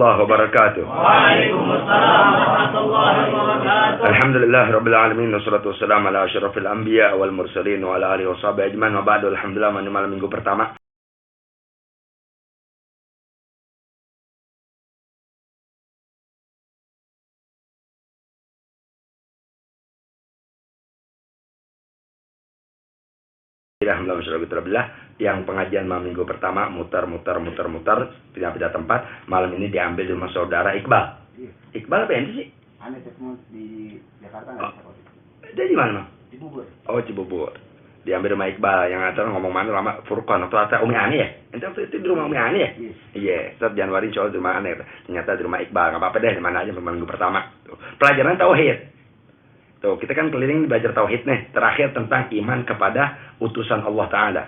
warahmatullahi wabarakatuh. Waalaikumsalam warahmatullahi wabarakatuh. Alhamdulillah rabbil alamin wassalatu wassalamu ala asyrafil anbiya wal mursalin wa ala alihi washabihi ajmain wa ba'du. Alhamdulillah malam minggu pertama. Alhamdulillah, yang pengajian malam minggu pertama muter pindah-pindah tempat. Malam ini diambil di rumah saudara Iqbal. Iqbal apa sih? Aneh ketemu di Jakarta nggak bisa kok. Dia di mana? Di Bogor. Oh, Cibubur. Diambil rumah Iqbal yang atur ngomong mana lama Furqan atau Umi Ani ya? Itu di rumah Umi Ani ya? Iya, setiap Januari soal di rumah Ani. Ternyata di rumah Iqbal. Enggak apa-apa deh, di mana aja malam minggu pertama. Tuh. Pelajaran tauhid. Tuh, kita kan keliling belajar tauhid nih. Terakhir tentang iman kepada utusan Allah Ta'ala.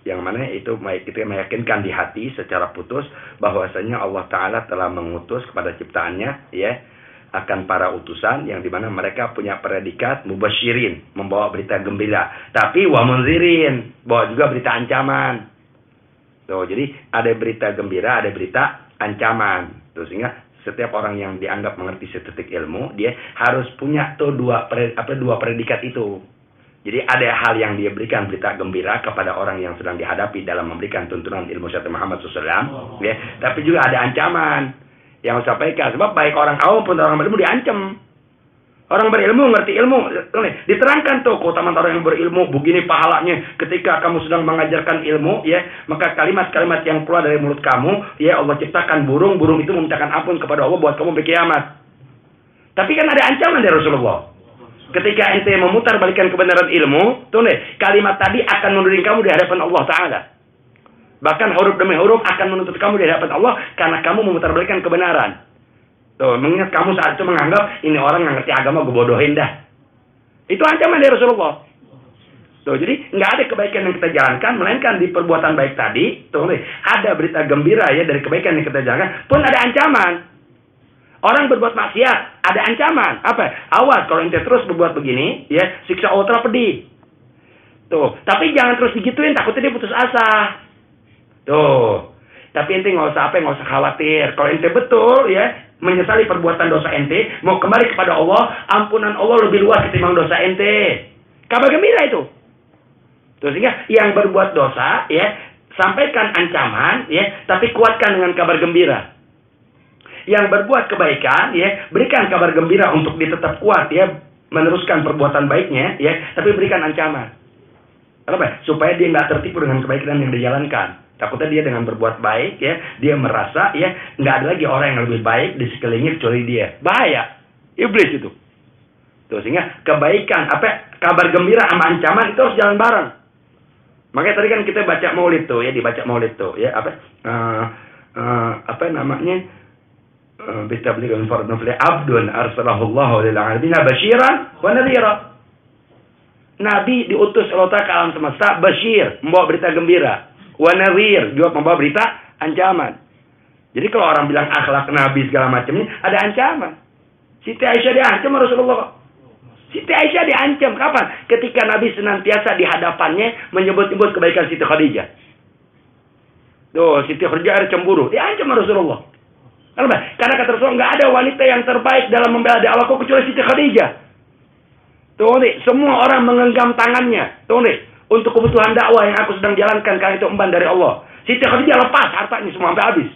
Yang mana itu kita meyakinkan di hati secara putus bahwasanya Allah Ta'ala telah mengutus kepada ciptaannya ya akan para utusan yang dimana mereka punya predikat mubasyirin, membawa berita gembira, tapi wa munzirin, bawa juga berita ancaman. Tuh, jadi ada berita gembira, ada berita ancaman. Tuh, sehingga setiap orang yang dianggap mengerti setitik ilmu, dia harus punya tuh dua predikat itu. Jadi ada hal yang dia berikan berita gembira kepada orang yang sedang dihadapi dalam memberikan tuntunan ilmu syariat Muhammad SAW, ya. Tapi juga ada ancaman yang disampaikan. Sebab baik orang awam pun orang berilmu diancam. Orang berilmu ngerti ilmu, diterangkan tuh keutamaan orang yang berilmu, begini pahalanya ketika kamu sedang mengajarkan ilmu, ya, maka kalimat-kalimat yang keluar dari mulut kamu, ya Allah ciptakan burung itu memintakan ampun kepada Allah buat kamu berkiamat. Tapi kan ada ancaman dari Rasulullah. Ketika ente memutar balikan kebenaran ilmu, tuh nih, kalimat tadi akan menuding kamu di hadapan Allah Ta'ala. Bahkan huruf demi huruf akan menuntut kamu di hadapan Allah karena kamu memutar balikan kebenaran. Tuh, mengingat kamu saat itu menganggap ini orang yang ngerti agama gue bodohin dah. Itu ancaman dari Rasulullah. Tuh, jadi nggak ada kebaikan yang kita jalankan, melainkan di perbuatan baik tadi, tuh nih, ada berita gembira ya dari kebaikan yang kita jalankan, pun ada ancaman. Orang berbuat maksiat, ada ancaman. Apa? Awas kalau ente terus berbuat begini, ya, siksa ultra pedih. Tuh, tapi jangan terus digituin, takutnya dia putus asa. Tuh. Tapi ente nggak usah khawatir. Kalau ente betul, ya, menyesali perbuatan dosa ente, mau kembali kepada Allah, ampunan Allah lebih luas ketimbang dosa ente. Kabar gembira itu. Tuh, sehingga yang berbuat dosa, ya, sampaikan ancaman, ya, tapi kuatkan dengan kabar gembira. Yang berbuat kebaikan, ya, berikan kabar gembira untuk dia tetap kuat, ya, meneruskan perbuatan baiknya, ya, tapi berikan ancaman. Kenapa? Supaya dia nggak tertipu dengan kebaikan yang dijalankan. Takutnya dia dengan berbuat baik, ya, dia merasa, ya, nggak ada lagi orang yang lebih baik di sekelilingnya kecuali dia. Bahaya. Iblis itu. Tuh, sehingga kebaikan, kabar gembira sama ancaman itu harus jalan bareng. Makanya tadi kan kita baca maulid tuh, ya, dibaca maulid tuh, ya, namanya? Bitabligh al-fardhu abdun arsalahullahu lil alamin basyiran wa nadhira. Nabi diutus Allah Ta'ala ke alam semesta basyir, membawa berita gembira. Wa nadhir, juga membawa berita ancaman. Jadi kalau orang bilang akhlak Nabi segala macam ini ada ancaman. Siti Aisyah diancam Rasulullah. Siti Aisyah diancam kapan? Ketika Nabi senantiasa di hadapannya menyebut-nyebut kebaikan Siti Khadijah. Tuh, Siti Khadijah cemburu, diancam Rasulullah. Kenapa? Karena kata Rasulullah nggak ada wanita yang terbaik dalam membela Allah kecuali Siti Khadijah. Tuh nih, semua orang menggenggam tangannya. Tuh nih. Untuk kebutuhan dakwah yang aku sedang jalankan karena itu emban dari Allah. Siti Khadijah lepas hartanya semua sampai habis.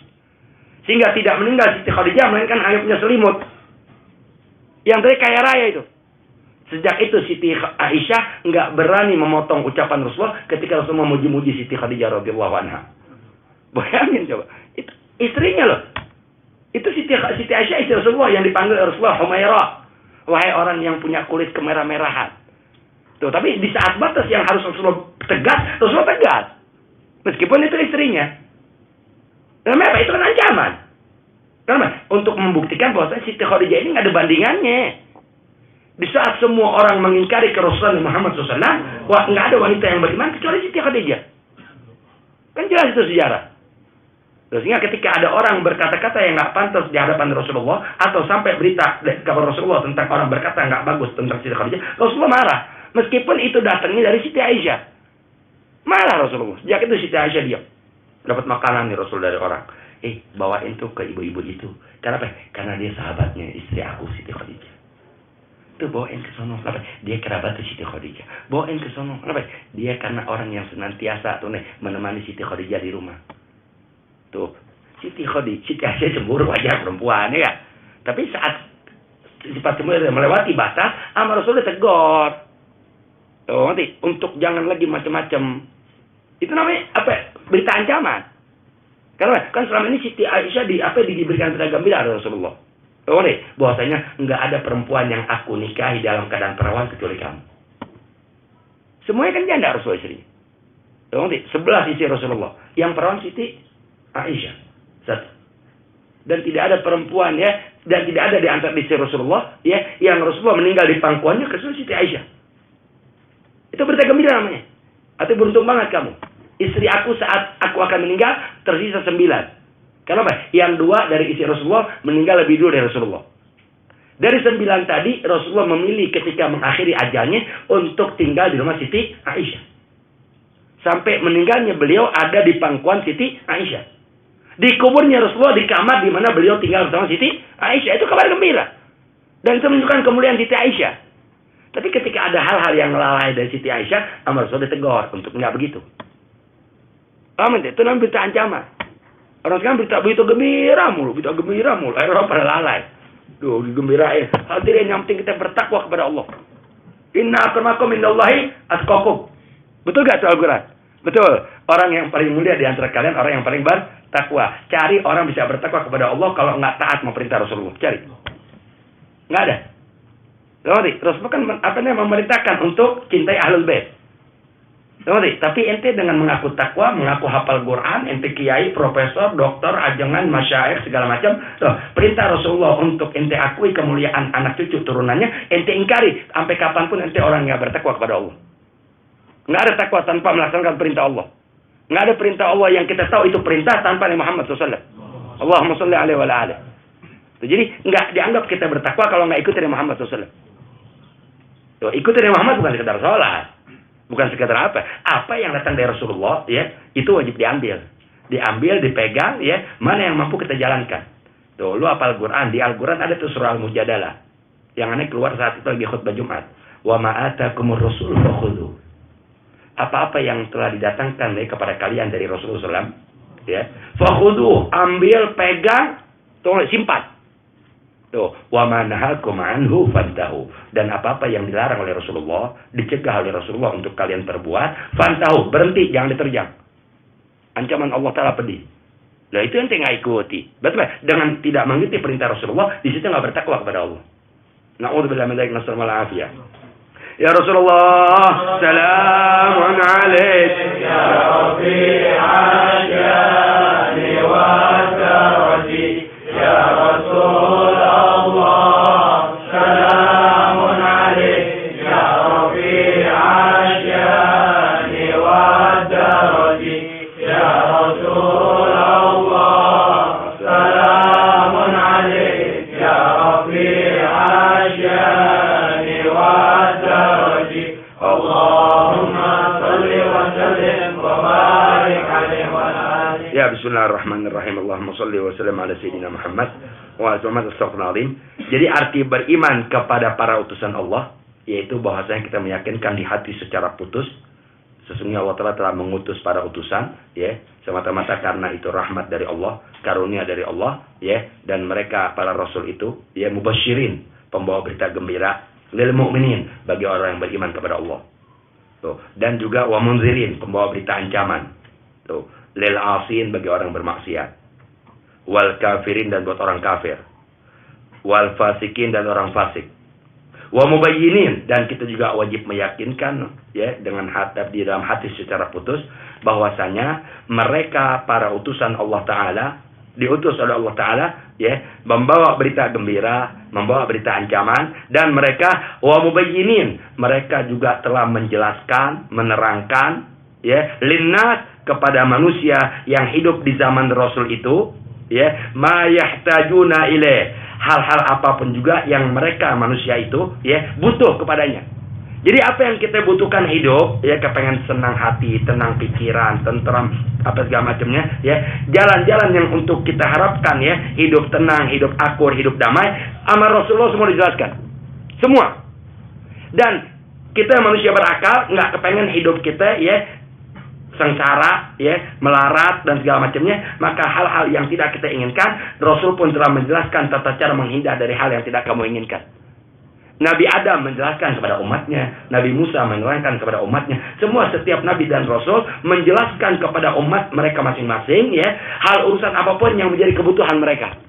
Sehingga tidak meninggal Siti Khadijah melainkan hanya punya selimut. Yang tadi kaya raya itu. Sejak itu Siti Aisyah nggak berani memotong ucapan Rasulullah ketika Rasulullah memuji-muji Siti Khadijah radhiyallahu anha. Bayangin coba. Itu istrinya loh. Itu Siti Aisyah istri Rasulullah yang dipanggil Rasulullah Humairah. Wahai orang yang punya kulit kemerah-merahan. Tuh, tapi di saat batas yang harus Rasulullah tegas. Meskipun itu istrinya. Kenapa? Itu kan ancaman. Kenapa? Untuk membuktikan bahwa Siti Khadijah ini nggak ada bandingannya. Di saat semua orang mengingkari kerasulan Muhammad SAW, wah, nggak ada wanita yang beriman kecuali Siti Khadijah. Kan jelas itu sejarah. Terus sehingga ketika ada orang berkata-kata yang nggak pantas di hadapan Rasulullah, atau sampai berita kabar Rasulullah tentang orang berkata nggak bagus tentang Siti Khadijah, Rasulullah marah. Meskipun itu datangnya dari Siti Aisyah. Marah Rasulullah. Sejak itu Siti Aisyah diam. Dapat makanan nih Rasul dari orang. bawain tuh ke ibu-ibu itu. Kenapa? Karena dia sahabatnya istri aku Siti Khadijah. Tuh bawain ke sono. Kenapa? Dia kerabat Siti Khadijah. Bawain ke sono. Kenapa? Dia karena orang yang senantiasa tuh menemani Siti Khadijah di rumah. Tuh Siti Aisyah cemburu wajar perempuan ya. Tapi saat sifat cemburu melewati batas, Rasulullah tegur. Tuh nanti untuk jangan lagi macam-macam. Itu namanya apa? Berita ancaman. Karena kan selama ini Siti Aisyah diberikan berita gembira oleh Rasulullah. Tuh nih, bahwasanya enggak ada perempuan yang aku nikahi dalam keadaan perawan kecuali kamu. Semuanya kan janda Rasulullah istri. Tuh nanti 11 istri Rasulullah. Yang perawan Siti Aisyah. Satu. Dan tidak ada perempuan ya, dan tidak ada di antara istri Rasulullah ya yang Rasulullah meninggal di pangkuannya kecuali Siti Aisyah. Itu berita gembira namanya. Atau beruntung banget kamu. Istri aku saat aku akan meninggal tersisa 9. Kenapa? Yang 2 dari istri Rasulullah meninggal lebih dulu dari Rasulullah. Dari 9 tadi Rasulullah memilih ketika mengakhiri ajalnya untuk tinggal di rumah Siti Aisyah. Sampai meninggalnya beliau ada di pangkuan Siti Aisyah. Di kuburnya Rasulullah di kamar di mana beliau tinggal bersama Siti Aisyah. Itu kabar gembira. Dan itu menunjukkan kemuliaan Siti Aisyah. Tapi ketika ada hal-hal yang lalai dari Siti Aisyah, Rasulullah ditegur untuk enggak begitu. Amin. Itu namanya berita ancaman. Orang sekarang berita gembira mulu. Akhirnya orang pada lalai. Duh, digembirain. Hadirin yang penting kita bertakwa kepada Allah. Inna akramakum indallahi atqakum. Betul gak soal Al-Quran? Betul. Orang yang paling mulia di antara kalian, orang yang paling bertakwa. Cari orang bisa bertakwa kepada Allah kalau nggak taat mau perintah Rasulullah. Cari. Nggak ada. Rasulullah kan memerintahkan untuk cintai Ahlul Bait. Tapi ente dengan mengaku takwa, mengaku hafal Quran, ente kiai, profesor, dokter, ajangan, masyaikh, segala macam. Perintah Rasulullah untuk ente akui kemuliaan anak cucu turunannya, ente ingkari. Sampai kapanpun ente orang yang bertakwa kepada Allah. Nggak ada takwa tanpa melaksanakan perintah Allah. Nggak ada perintah Allah yang kita tahu itu perintah tanpa Nabi Muhammad SAW. Allahumma salli alaihi wa ala. Jadi nggak dianggap kita bertakwa kalau nggak ikuti Nabi Muhammad SAW. Ikuti Nabi Muhammad bukan sekedar sholat. Bukan sekedar apa. Apa yang datang dari Rasulullah, ya, itu wajib diambil. Diambil, dipegang, ya, mana yang mampu kita jalankan. Tuh, lu hafal Quran. Di Al-Quran ada tuh surah Al-Mujadalah. Yang aneh keluar saat itu lagi khutbah Jumat. Wa ma'atakumur rasul fakhudhu. Apa-apa yang telah didatangkan kepada kalian dari Rasulullah SAW, ya, fakhudhu, ambil, pegang, tuh, simpan. Tuh, wa manahakum anhu fantahu. Dan apa-apa yang dilarang oleh Rasulullah, dicegah oleh Rasulullah untuk kalian perbuat, fantahu, berhenti, jangan diterjang. Ancaman Allah Ta'ala pedih. Nah, itu ente nggak ikuti. Betul, dengan tidak mengikuti perintah Rasulullah, di situ nggak bertakwa kepada Allah. Na'udzubillah min dzalik, nasallallahu alaihi wasallam. Ya Rasulullah, salamun alaik. Ya Rabbi ajani wa tarji. Ya Rasul Allah, salamun alaik. Ya Rabbi ajani wa tarji. Ya Rasul Allah, salamun alaik. Ya Rabbi ajani wa Allahumma salli wa sallim wa barik alaihi wa alihi. Ya bismillahirrahmanirrahim. Allahumma salli wa sallim ala sayyidina Muhammad wa ala alihi. Jadi arti beriman kepada para utusan Allah yaitu bahwasanya kita meyakinkan di hati secara putus sesungguhnya Allah telah mengutus para utusan, ya, semata-mata karena itu rahmat dari Allah, karunia dari Allah, ya, dan mereka para rasul itu, ya, mubasyirin, pembawa berita gembira lil mu'minin, bagi orang yang beriman kepada Allah. Tuh, dan juga wa munzirin, pembawa berita ancaman. Tuh, lil asin, bagi orang bermaksiat. Wal kafirin, dan buat orang kafir. Wal fasikin, dan orang fasik. Wa mubayyinin, dan kita juga wajib meyakinkan, ya, dengan di dalam hati secara putus bahwasanya mereka para utusan Allah Ta'ala, diutus oleh Allah Ta'ala, ya, membawa berita gembira, membawa berita ancaman, dan mereka wa mubayyinin, mereka juga telah menjelaskan, menerangkan, ya, linnas, kepada manusia yang hidup di zaman Rasul itu, ya, ma yahtajuna ilaih, hal-hal apapun juga yang mereka manusia itu, ya, butuh kepadanya. Jadi apa yang kita butuhkan hidup, ya kepengen senang hati, tenang pikiran, tentram, apa segala macamnya, ya jalan-jalan yang untuk kita harapkan, ya hidup tenang, hidup akur, hidup damai, sama Rasulullah semua dijelaskan, semua. Dan kita manusia berakal nggak kepengen hidup kita, ya sengsara, ya melarat dan segala macamnya. Maka hal-hal yang tidak kita inginkan, Rasul pun telah menjelaskan tata cara menghindar dari hal yang tidak kamu inginkan. Nabi Adam menjelaskan kepada umatnya, Nabi Musa menerangkan kepada umatnya. Semua setiap Nabi dan Rasul menjelaskan kepada umat mereka masing-masing, ya hal urusan apapun yang menjadi kebutuhan mereka.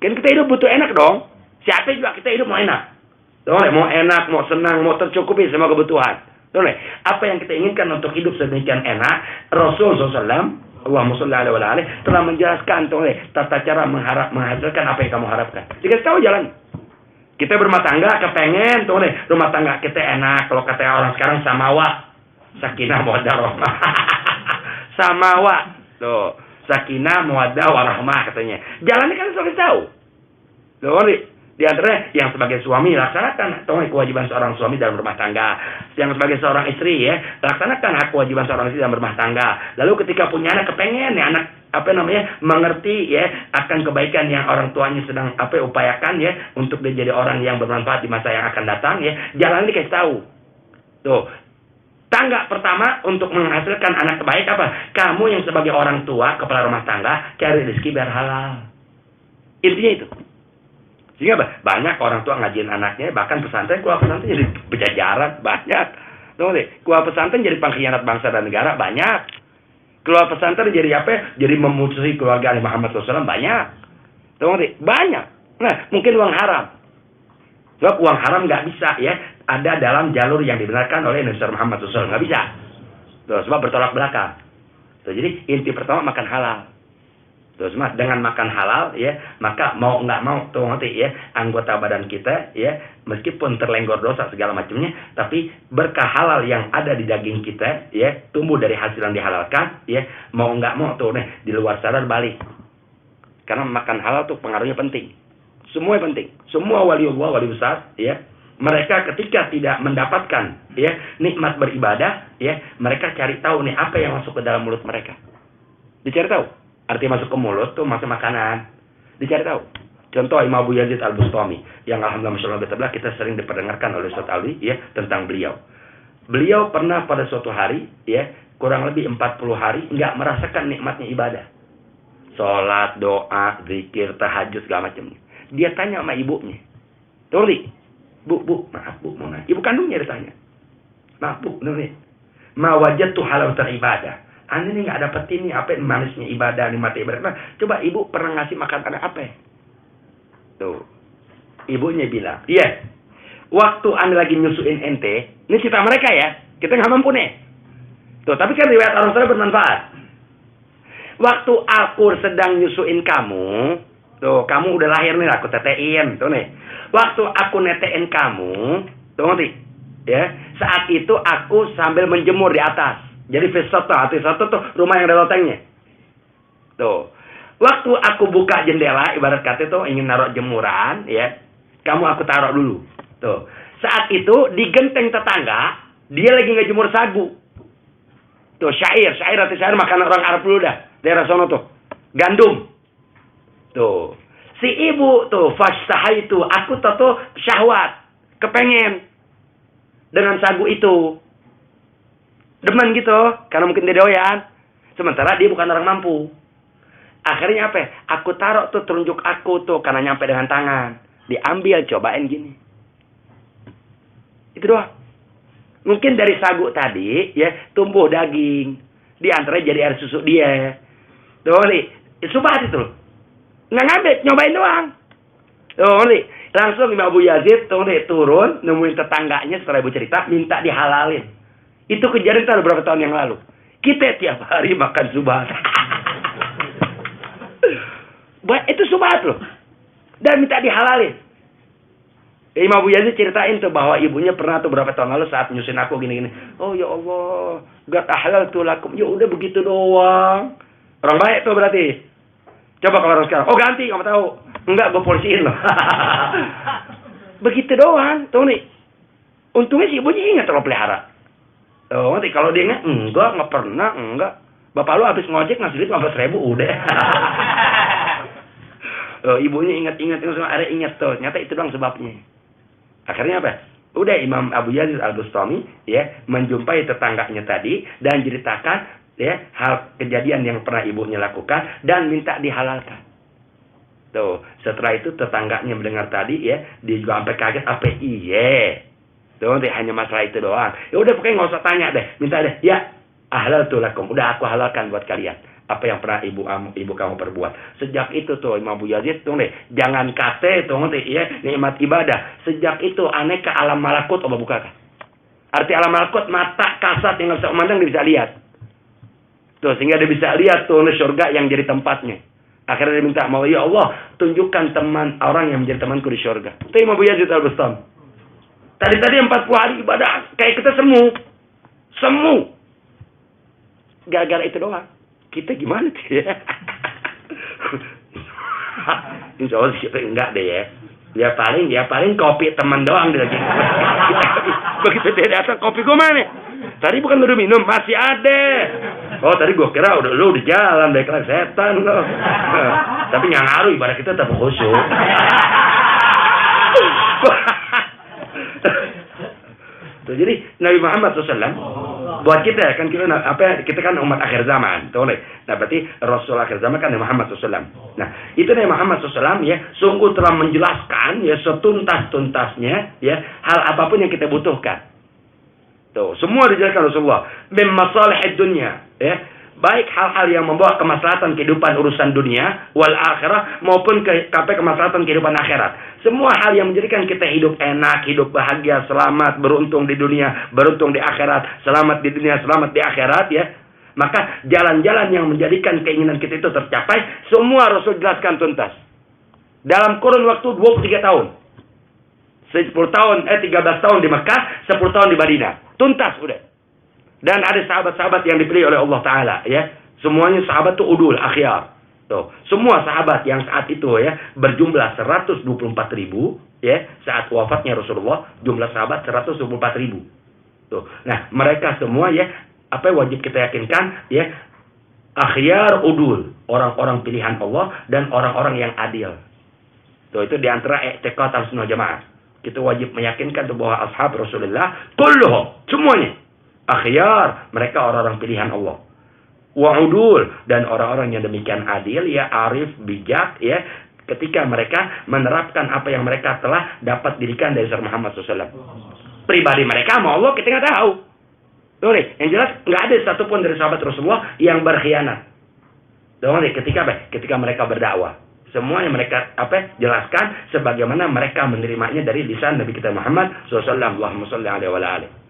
Kan kita hidup butuh enak dong. Siapa juga kita hidup mau enak. Mau enak, mau senang, mau tercukupi semua kebutuhan. Apa yang kita inginkan untuk hidup sedemikian enak, Rasul SAW Allahumma sholli alaihi wa alihi telah menjelaskan tata cara menghasilkan apa yang kamu harapkan. Dikasih tahu jalan. Kita berumah tangga kepengen rumah tangga kita enak. Kalau kata orang sekarang samawa, sakinah mawaddah warahmah. Samawa tuh, sakinah mawaddah warahmah katanya. Jalannya kan sudah tahu. Di antaranya yang sebagai suami laksanakan kewajiban seorang suami dalam rumah tangga. Yang sebagai seorang istri, ya laksanakan hak kewajiban seorang istri dalam rumah tangga. Lalu ketika punya anak kepengen ya anak mengerti, ya akan kebaikan yang orang tuanya sedang upayakan, ya untuk dia jadi orang yang bermanfaat di masa yang akan datang, ya jalan dikasih tahu. Tuh, tangga pertama untuk menghasilkan anak terbaik apa? Kamu yang sebagai orang tua, kepala rumah tangga, cari rezeki biar halal. Intinya itu. Sehingga banyak orang tua ngajiin anaknya, bahkan pesantren, keluar pesantren jadi pejajaran, banyak. Tuh deh, keluar pesantren jadi pengkhianat bangsa dan negara, banyak. Keluar pesantren jadi apa? Jadi memusuhi keluarga Muhammad SAW, banyak. Tuh deh, banyak. Nah, mungkin uang haram. Sebab uang haram nggak bisa, ya ada dalam jalur yang dibenarkan oleh Nabi Muhammad SAW, nggak bisa. Tuh, sebab bertolak belakang. Tuh, jadi inti pertama makan halal. Terus dengan makan halal, ya maka mau nggak mau tuh nanti, ya anggota badan kita, ya meskipun terlenggor dosa segala macamnya, tapi berkah halal yang ada di daging kita, ya tumbuh dari hasil yang dihalalkan, ya mau nggak mau tuh di luar sadar balik. Karena makan halal tuh pengaruhnya penting, semua penting. Semua waliullah, wali besar, ya mereka ketika tidak mendapatkan, ya nikmat beribadah, ya mereka cari tahu nih apa yang masuk ke dalam mulut mereka. Dicari tahu. Artinya masuk ke mulut tuh masuk makanan. Dicari tahu. Contoh Imam Abu Yazid Al-Bustami yang alhamdulillah kita sering diperdengarkan oleh Ustaz Ali, ya tentang beliau. Beliau pernah pada suatu hari, ya kurang lebih 40 hari nggak merasakan nikmatnya ibadah. Salat, doa, zikir, tahajud segala macamnya. Dia tanya sama ibunya. "Tuli, Bu, maaf Bu, mau nanya." Ibu kandungnya ditanya. "Maaf Bu, Nuri, ma wajadtu halawatan ibadah." Anda ini nggak dapet ini apa manisnya ibadah, nikmat ibadah. Nah, coba ibu pernah ngasih makan anak apa? Tuh, ibunya bilang, "Iya, waktu Anda lagi nyusuin ente, ini cerita mereka ya, kita nggak mampu nih. Tuh, tapi kan riwayat orang tua bermanfaat. Waktu aku sedang nyusuin kamu, tuh kamu udah lahir nih, aku tetein, tuh nih. Waktu aku netein kamu, tuh ngerti, ya. Saat itu aku sambil menjemur di atas." Jadi satu tuh rumah yang ada lotengnya. Tuh. Waktu aku buka jendela, ibarat kata tuh ingin naruh jemuran, ya. Kamu aku taruh dulu. Tuh. Saat itu di genteng tetangga, dia lagi ngejemur sagu. Tuh, syair atau syair makanan orang Arab dulu dah. Daerah sono tuh. Gandum. Tuh. Si ibu tuh fashtahaitu, aku tuh syahwat, kepengen dengan sagu itu. Demen gitu, karena mungkin dia doyan. Sementara dia bukan orang mampu. Akhirnya apa? Aku taruh tuh telunjuk aku tuh, karena nyampe dengan tangan. Diambil, cobain gini. Itu doang. Mungkin dari sagu tadi, ya tumbuh daging. Di antaranya jadi air susu dia. Tuh nih, subhat itu loh. Nggak ngambil, nyobain doang. Tuh nih, langsung Imam Abu Yazid tuh nih turun, nemuin tetangganya setelah ibu cerita, minta dihalalin. Itu kejadian beberapa tahun yang lalu. Kita tiap hari makan subhat. Itu subhat loh. Dan minta dihalalin. Imam Abu Yazid ceritain tuh bahwa ibunya pernah tuh beberapa tahun lalu saat nyusin aku gini-gini. "Oh ya Allah, gak halal tuh lakum." Ya udah begitu doang. Orang baik tuh berarti. Coba kalau orang sekarang, "Oh ganti, kamu tahu." Enggak, gue polisiin loh. Begitu doang, tuh nih. Untungnya si ibunya ingat kalau pelihara. Oh, nanti kalau dia nggak pernah, enggak. Bapak lu habis ngojek ngasih duit 15.000 udah. Oh, ibunya ingat ada ingat tuh. Nyata itu doang sebabnya. Akhirnya apa? Udah Imam Abu Yazid Al-Bustami ya menjumpai tetangganya tadi dan ceritakan ya hal kejadian yang pernah ibunya lakukan dan minta dihalalkan. Tuh, setelah itu tetangganya mendengar tadi ya, dia juga sampai kaget apa iya. Tuh, hanya masalah itu doang. Ya udah pokoknya nggak usah tanya deh, minta deh. Ya, ahlaltu lakum. Udah aku halalkan buat kalian. Apa yang pernah ibu kamu perbuat. Sejak itu tuh Imam Abu Yazid tuh deh, jangan kate tuh ya, nikmat ibadah. Sejak itu aneka alam malakut Allah bukakan. Arti alam malakut mata kasat yang nggak bisa memandang dia bisa lihat. Tuh sehingga dia bisa lihat tuh surga yang jadi tempatnya. Akhirnya dia minta mau ya Allah tunjukkan teman orang yang menjadi temanku di surga. Itu Imam Abu Yazid Al-Bustami. Tadi 40 hari ibadah kayak kita semu. Gara-gara itu doang. Kita gimana sih ya? Insya Allah kita enggak deh ya. Ya paling kopi teman doang dia lagi. Begitu dia datang kopi gue mana? Tadi bukan udah minum, masih ada. Oh tadi gue kira lu udah jalan deh kelas setan lo. Tapi nggak ngaruh ibadah kita tetap khusyuk. Tuh, jadi Nabi Muhammad SAW buat kita kan kita kan umat akhir zaman, tahu nih. Nah berarti Rasul akhir zaman kan Nabi Muhammad SAW. Nah itu Nabi Muhammad SAW ya sungguh telah menjelaskan ya setuntas-tuntasnya ya hal apapun yang kita butuhkan. Tuh semua dijelaskan Rasulullah. Min masalihid dunya ya. Baik hal-hal yang membawa kemaslahatan kehidupan urusan dunia wal akhirah maupun kemaslahatan kehidupan akhirat. Semua hal yang menjadikan kita hidup enak, hidup bahagia, selamat, beruntung di dunia, beruntung di akhirat, selamat di dunia, selamat di akhirat ya. Maka jalan-jalan yang menjadikan keinginan kita itu tercapai, semua Rasul jelaskan tuntas. Dalam kurun waktu 23 tahun. 13 tahun di Mekah, 10 tahun di Madinah. Tuntas udah. Dan ada sahabat-sahabat yang dipilih oleh Allah Ta'ala ya. Semuanya sahabat itu udul, akhyar. Tuh, semua sahabat yang saat itu ya berjumlah 124.000 ya, saat wafatnya Rasulullah jumlah sahabat 124.000. Tuh. Nah, mereka semua ya apa yang wajib kita yakinkan ya akhyar udul, orang-orang pilihan Allah dan orang-orang yang adil. Tuh, itu di antara i'tiqad Ahlussunnah Jamaah. Kita wajib meyakinkan bahwa ashab Rasulullah kulluhum semuanya akhyar, mereka orang-orang pilihan Allah. Wa'udul, dan orang-orang yang demikian adil, ya arif, bijak, ya ketika mereka menerapkan apa yang mereka telah dapat dirikan dari Rasul Muhammad SAW. Pribadi mereka mau Allah kita nggak tahu. Tuh nih, yang jelas nggak ada satupun dari sahabat Rasulullah yang berkhianat. Tuh nih, ketika mereka berdakwah. Semua yang mereka jelaskan sebagaimana mereka menerimanya dari lisan Nabi kita Muhammad SAW. Allahumma shalli alaihi wa alihi.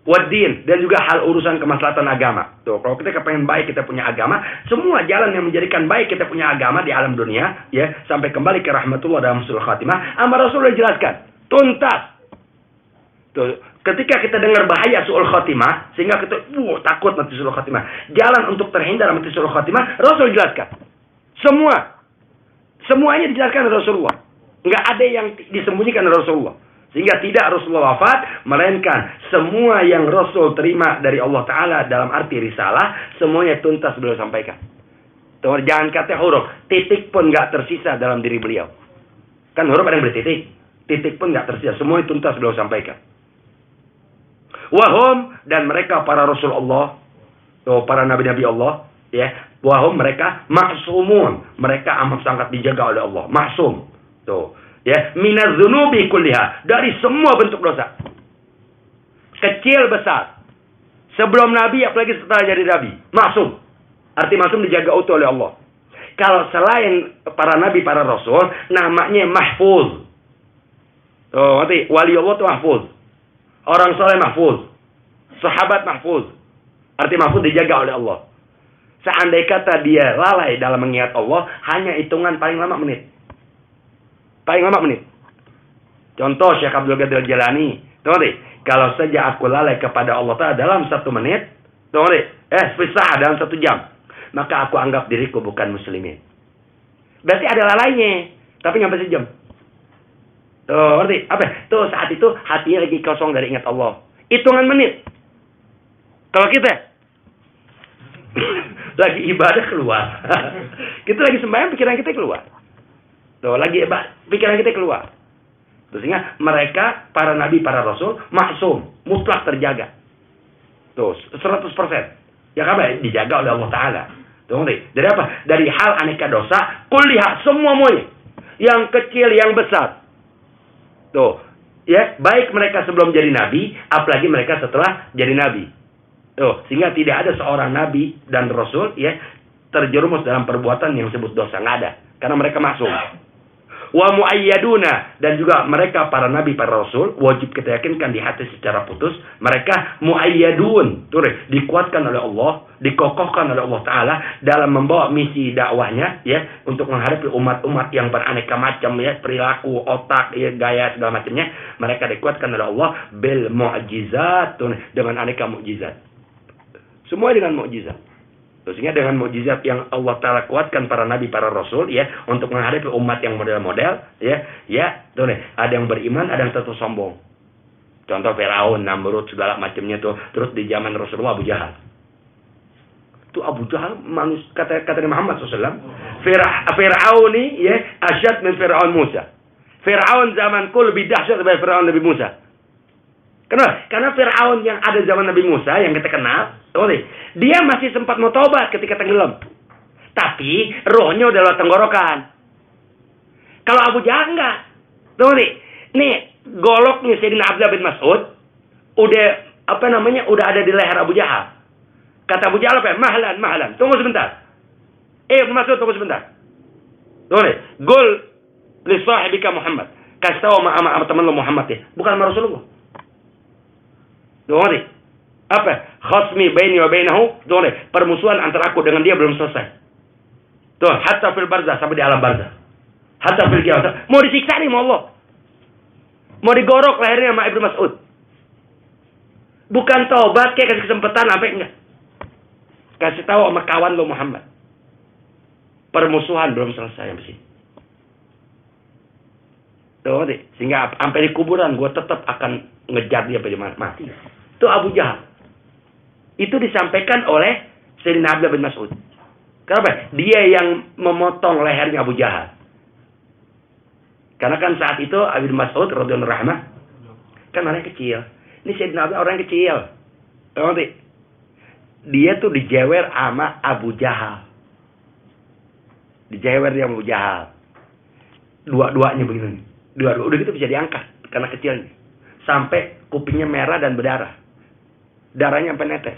Waddin, dan juga hal urusan kemaslahatan agama. Tuh, kalau kita kepengen baik kita punya agama, semua jalan yang menjadikan baik kita punya agama di alam dunia, ya, sampai kembali ke rahmatullah dan husnul khatimah, amar Rasulullah jelaskan, tuntas. Tuh, ketika kita dengar bahaya su'ul khatimah, sehingga kita takut mati su'ul khatimah, jalan untuk terhindar mati su'ul khatimah, Rasul jelaskan. Semuanya dijelaskan oleh Rasulullah. Enggak ada yang disembunyikan oleh Rasulullah. Sehingga tidak Rasulullah wafat, melainkan semua yang Rasul terima dari Allah Ta'ala dalam arti risalah, semuanya tuntas beliau sampaikan. Tuh, jangan kata huruf, titik pun nggak tersisa dalam diri beliau. Kan huruf ada yang bertitik, titik pun nggak tersisa, semuanya tuntas beliau sampaikan. Wahum, dan mereka para Rasul Allah, tuh, para nabi-nabi Allah, ya, wahum mereka ma'sumun, mereka amat sangat dijaga oleh Allah, ma'sum. Tuh. Ya, minaz dzunubi kulliha, dari semua bentuk dosa. Kecil besar. Sebelum nabi apalagi setelah jadi nabi, maksum. Arti maksum dijaga utuh oleh Allah. Kalau selain para nabi, para rasul, namanya mahfuz. Oh, arti wali Allah itu mahfuz. Orang soleh mahfuz. Sahabat mahfuz. Arti mahfuz dijaga oleh Allah. Seandai kata dia lalai dalam mengingat Allah, hanya hitungan paling lama menit. Paling lama menit. Contoh Syekh Abdul Qadir Jalani. Tengok deh. Kalau saja aku lalai kepada Allah Ta'ala dalam 1 menit. Tengok deh. Pisah dalam 1 jam. Maka aku anggap diriku bukan muslimin. Berarti ada lalainya. Tapi nggak sampai sejam. Tuh, ngerti? Apa? Tuh, saat itu hatinya lagi kosong dari ingat Allah. Hitungan menit. Kalau kita lagi ibadah keluar. Kita lagi sembahyang, pikiran kita keluar. Tuh, lagi ibadah, pikiran kita keluar. Terus sehingga mereka, para nabi, para rasul, maksum, mutlak terjaga. Tuh, 100%. Ya kan, dijaga oleh Allah Ta'ala. Tuh, ngerti? Dari apa? Dari hal aneka dosa, kuliah, semuanya. Yang kecil, yang besar. Tuh, ya, baik mereka sebelum jadi nabi, apalagi mereka setelah jadi nabi. Tuh, sehingga tidak ada seorang nabi dan rasul ya terjerumus dalam perbuatan yang disebut dosa, nggak ada, karena mereka maksum. Wa muayyaduna, dan juga mereka para nabi, para rasul wajib kita yakinkan di hati secara putus, mereka muayyadun, tuh dikuatkan oleh Allah, dikokohkan oleh Allah Ta'ala dalam membawa misi dakwahnya ya untuk menghadapi umat-umat yang beraneka macam ya, perilaku, otak, ya, gaya segala macamnya. Mereka dikuatkan oleh Allah bil mu'jizat, dengan aneka mukjizat. Semua dengan mukjizat. Sehingga dengan mukjizat yang Allah Ta'ala kuatkan para nabi, para rasul ya untuk menghadapi umat yang model-model ya tuh nih, ada yang beriman, ada yang tetap sombong. Contoh Firaun, Namrud segala macamnya tuh. Terus di zaman Rasulullah Abu Jahal. Tuh Abu Jahal kata Muhammad SAW, Firaun ini ya asyad min Firaun Musa. Firaun zamanku lebih dahsyat daripada Firaun Nabi Musa. Kenapa? Karena Firaun yang ada zaman Nabi Musa yang kita kenal, dia masih sempat mau tobat ketika tenggelam. Tapi rohnya udah lewat tenggorokan. Kalau Abu Jahal enggak. Nih goloknya Sayyidina Abdullah bin Mas'ud udah udah ada di leher Abu Jahal. Kata Abu Jahal apa? Mahlan. Tunggu sebentar. Mas'ud tunggu sebentar. Gol li sahibika Muhammad. Kasih tahu sama teman lo Muhammad ya, bukan sama Rasulullah. Apa? Khasmi baini wa bainahu. Permusuhan antara aku dengan dia belum selesai. Tuh, hatta fil barzah, sampai di alam barzah. Hatta fil qiyamah. Mau disiksa nih sama Allah. Mau digorok lehernya sama Ibnu Mas'ud. Bukan taubat kayak kasih kesempatan apa enggak. Kasih tahu sama kawan lo Muhammad. Permusuhan belum selesai mesti. Tuh, sehingga sampai di kuburan gue tetap akan ngejar dia sampai mati. Itu Abu Jahal. Itu disampaikan oleh Sayyidina Abdullah bin Mas'ud. Kenapa? Dia yang memotong lehernya Abu Jahal. Karena kan saat itu Abu Mas'ud radhiyallahu anhu kan orang kecil. Ini Sayyidina Abdullah orang kecil. Ngerti? Dia tuh dijewer sama Abu Jahal. Dijewer dia sama Abu Jahal. Dua-duanya begini. Dua-dua udah gitu bisa diangkat karena kecilnya. Sampai kupingnya merah dan berdarah. Darahnya sampai netes.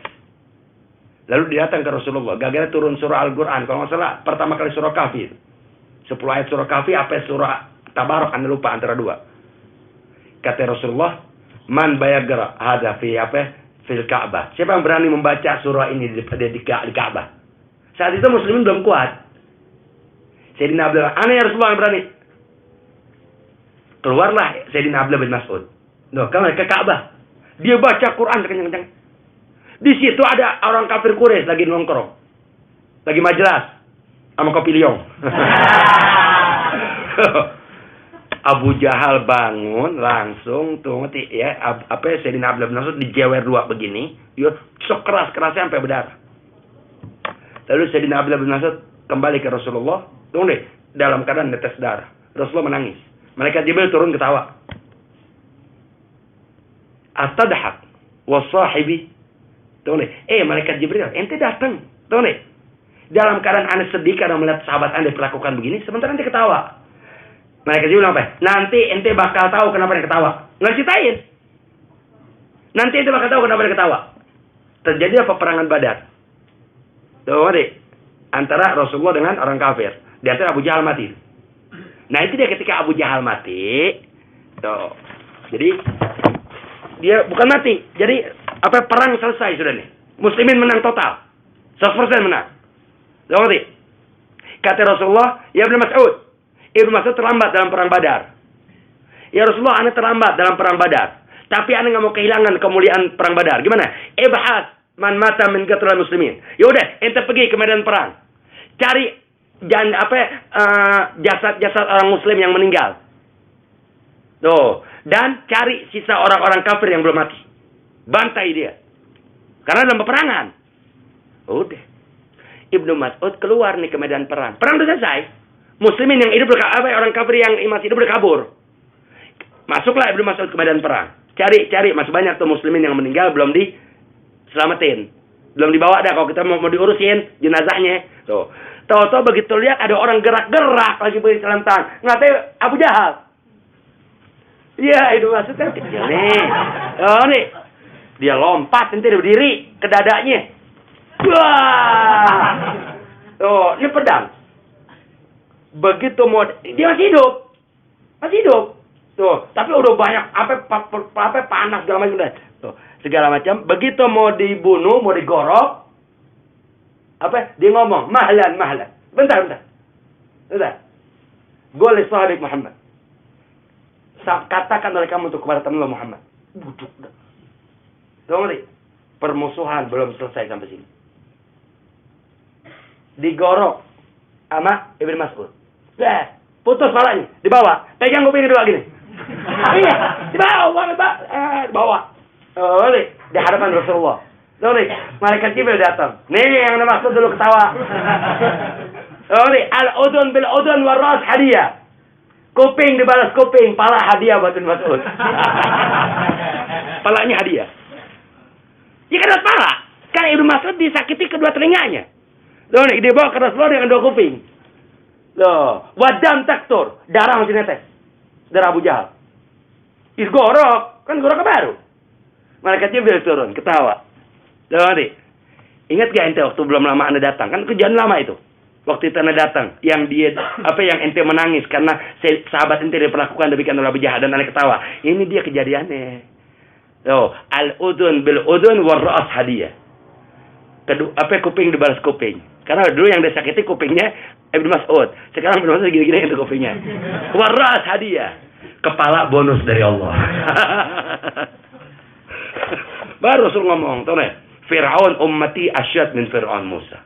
Lalu dia datang ke Rasulullah. Gara-gara turun surah Al-Quran. Kalau nggak salah, pertama kali surah Kahfi. 10 ayat surah Kahfi, apa surah Tabarok, anda lupa antara dua. Kata Rasulullah, man bayagra hadha fi fil Ka'bah. Siapa yang berani membaca surah ini di Ka'bah? Saat itu muslimin belum kuat. Sayyidina Abdullah, aneh ya Rasulullah yang berani. Keluarlah Sayyidina Abdullah bin Mas'ud. Ke Ka'bah. Dia baca Quran kencang-kencang. Di situ ada orang kafir Quraisy lagi nongkrong. Lagi majelis sama kopi liong. Abu Jahal bangun langsung tuh ngerti ya, Sayyidina Abdullah bin Mas'ud dijewer dua begini, dia sok keras-kerasnya sampai berdarah. Lalu Sayyidina Abdullah bin Mas'ud kembali ke Rasulullah, tunggu deh, dalam keadaan netes darah. Rasulullah menangis. Malaikat Jibril turun ketawa. Atadhak wa sahibi. Tuh nih, malaikat Jibril, ente datang. Tuh nih. Dalam keadaan anda sedih karena melihat sahabat anda diperlakukan begini, sementara ente ketawa. Malaikat Jibril bilang apa? Nanti ente bakal tahu kenapa dia ketawa. Nggak ceritain. Nanti ente bakal tahu kenapa dia ketawa. Terjadi apa peperangan Badar? Tuh nih, antara Rasulullah dengan orang kafir. Di antara Abu Jahal mati. Nah itu dia ketika Abu Jahal mati. Tuh. Jadi dia bukan mati. Jadi perang selesai sudah nih. Muslimin menang total. 100% menang. Ngerti? Kata Rasulullah, ya Ibnu Mas'ud. Ibnu Mas'ud terlambat dalam perang Badar. Ya Rasulullah, anda terlambat dalam perang Badar. Tapi anda nggak mau kehilangan kemuliaan perang Badar. Gimana? Ibhas man mata min qatlal muslimin. Ya udah, ente pergi ke medan perang. Cari jasad-jasad orang muslim yang meninggal. Tuh. Dan cari sisa orang-orang kafir yang belum mati. Bantai dia. Karena dalam peperangan. Udah. Ibnu Mas'ud keluar nih ke medan perang. Perang udah selesai. Muslimin yang hidup, orang kafir yang masih hidup berkabur. Masuklah Ibnu Mas'ud ke medan perang. Cari. Masih banyak tuh muslimin yang meninggal belum diselamatin. Belum dibawa dah kalau kita mau diurusin jenazahnya. Tuh. Tahu-tahu begitu lihat ada orang gerak-gerak lagi beri salam tangan. Ngatain Abu Jahal. Iya, Ibnu Mas'ud kan kecil nih. Oh nih. Dia lompat nanti dia berdiri ke dadanya. Wah. Oh, ini pedang. Begitu mau dia masih hidup. Masih hidup. Tuh, tapi udah banyak apa panas segala macam. Tuh, segala macam. Begitu mau dibunuh, mau digorok, dia ngomong, mahlan. Bentar. Boleh sahabat Muhammad. Katakan oleh kamu untuk kepada teman Muhammad. Bujuk dah. Tunggu nih. Permusuhan belum selesai sampai sini. Digorok sama Ibnu Mas'ud. Putus palanya, dibawa. Pegang kuping kedua gini. Iya, dibawa. Oh, nih, di hadapan Rasulullah. Tuh nih, malaikat Jibril datang. Nih yang Mas'ud dulu ketawa. Oh nih, al-udun bil udun wal ras hadiah. Kuping dibalas kuping, pala hadiah buat Ibnu Mas'ud. Palanya hadiah. Ya kan pala. Kan Ibnu Mas'ud disakiti kedua telinganya. Loh nih, dibawa ke Rasulullah dengan dua kuping. Loh, wadam taktur, darah masih netes. Darah Abu Jahal. Gorok, kan gorok baru. Malaikat Jibril turun, ketawa. Loh nih, ingat gak ente waktu belum lama Anda datang? Kan kejadian lama itu. Waktu itu Anda datang, yang ente menangis karena sahabat ente diperlakukan demikian oleh Abu Jahal dan Anda ketawa. Ini dia kejadiannya. Loh, al-udun bil udun war ra's hadiah. Kuping dibalas kuping. Karena dulu yang disakiti kupingnya Ibnu Mas'ud. Sekarang Ibnu Mas'ud gini-gini itu kupingnya. War ra's hadiah. Kepala bonus dari Allah. Baru Rasul ngomong, tahu nih, Fir'aun ummati asyad min Fir'aun Musa.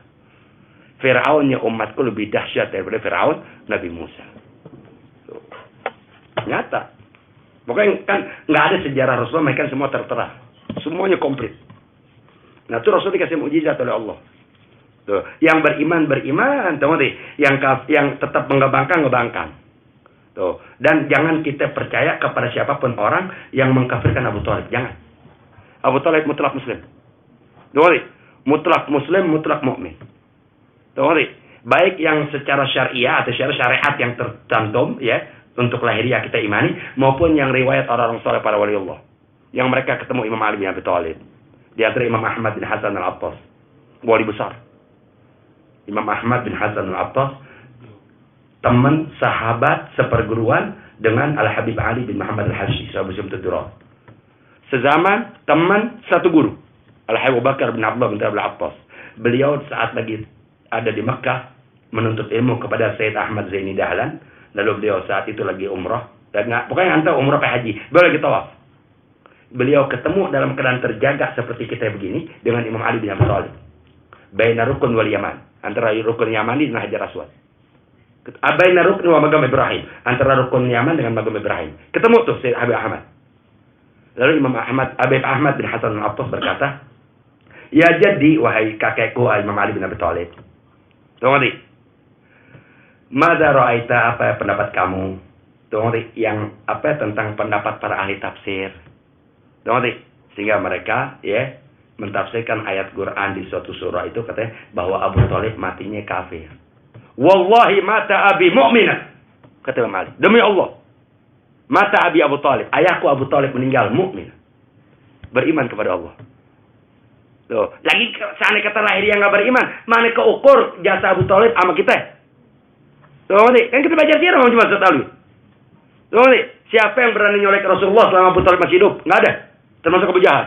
Fir'aunnya umatku lebih dahsyat daripada Fir'aun Nabi Musa. Tuh. Nyata. Pokoknya kan nggak ada sejarah Rasulullah, mereka semua tertera. Semuanya komplit. Nah itu Rasul dikasih mukjizat oleh Allah. Tuh. Yang beriman, tahu nih. Yang tetap ngebangkang. Tuh. Dan jangan kita percaya kepada siapapun orang yang mengkafirkan Abu Thalib. Jangan. Abu Thalib mutlak muslim. Tuh nih. Mutlak muslim, mutlak mukmin. Tuh nih. Baik yang secara syariah atau secara syariat yang tercantum ya untuk lahiriah kita imani, maupun yang riwayat orang-orang saleh para wali Allah. Yang mereka ketemu Imam Ali bin Abi Thalib. Di antara Imam Ahmad bin Hasan al-Attas. Wali besar. Imam Ahmad bin Hasan al-Attas. Teman, sahabat, seperguruan dengan Al-Habib Ali bin Muhammad al-Hashi. Sahabat Syamsuddin. Sezaman, teman, satu guru. Al-Habib Bakar bin Abdullah bin Al-Attas. Beliau saat lagi ada di Mekah menuntut ilmu kepada Sayyid Ahmad Zaini Dahlan. Lalu beliau saat itu lagi umrah. Pokoknya antara umrah ke haji. Beliau lagi tawaf. Beliau ketemu dalam keadaan terjaga seperti kita begini dengan Imam Ali bin Abi Thalib. Baina rukun wal yaman. Antara rukun Yamani dan Hajar Aswad. Baina rukun wa magam Ibrahim. Antara rukun Yaman dengan magam Ibrahim. Ketemu tuh Sayyid Habib Ahmad. Lalu Habib Ahmad bin Hasan al-Attas berkata, ya jadi wahai kakekku Imam Ali bin Abi Thalib. Tunggu nih. Mada ra'aita, apa pendapat kamu? Tunggu nih, yang tentang pendapat para ahli tafsir. Tunggu nih, sehingga mereka ya mentafsirkan ayat Quran di suatu surah itu katanya bahwa Abu Thalib matinya kafir. Wallahi mata abi mu'minah. Kata Imam Ali, demi Allah. Mata abi Abu Thalib, ayahku Abu Thalib meninggal mukmin. Beriman kepada Allah. Tuh, lagi seandainya kata lahir yang enggak beriman, mana keukur jasa Abu Thalib sama kita? Tuh nih, kan kita belajar sirah cuma tahu. Tuh nih, siapa yang berani nyolek Rasulullah selama Abu Thalib masih hidup? Enggak ada. Termasuk Abu Jahal.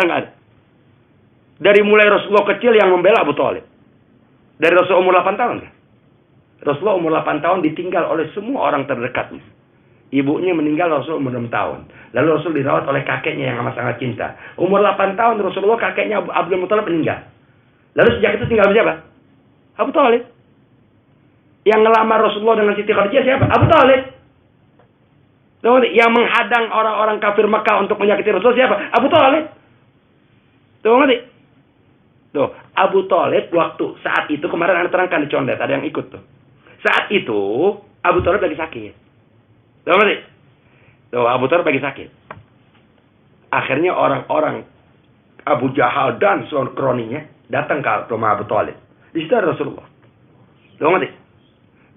Enggak ada. Dari mulai Rasulullah kecil yang membela Abu Thalib. Dari Rasul umur 8 tahun kan? Rasulullah umur 8 tahun ditinggal oleh semua orang terdekatnya. Ibunya meninggal Rasul umur 6 tahun. Lalu Rasul dirawat oleh kakeknya yang amat sangat cinta. Umur 8 tahun Rasulullah kakeknya Abdul Muthalib meninggal. Lalu sejak itu tinggal siapa? Abu Thalib. Yang ngelamar Rasulullah dengan Siti Khadijah siapa? Abu Thalib. Tuh, yang menghadang orang-orang kafir Mekah untuk menyakiti Rasul siapa? Abu Thalib. Tuh, ngerti? Tuh, Abu Thalib waktu saat itu kemarin Anda terangkan di condet, ada yang ikut tuh. Saat itu Abu Thalib lagi sakit. Tuh, ngerti? Tuh, Abu Thalib lagi sakit. Akhirnya orang-orang Abu Jahal dan kroninya datang ke rumah Abu Thalib. Di situ ada Rasulullah. Tuh, ngerti?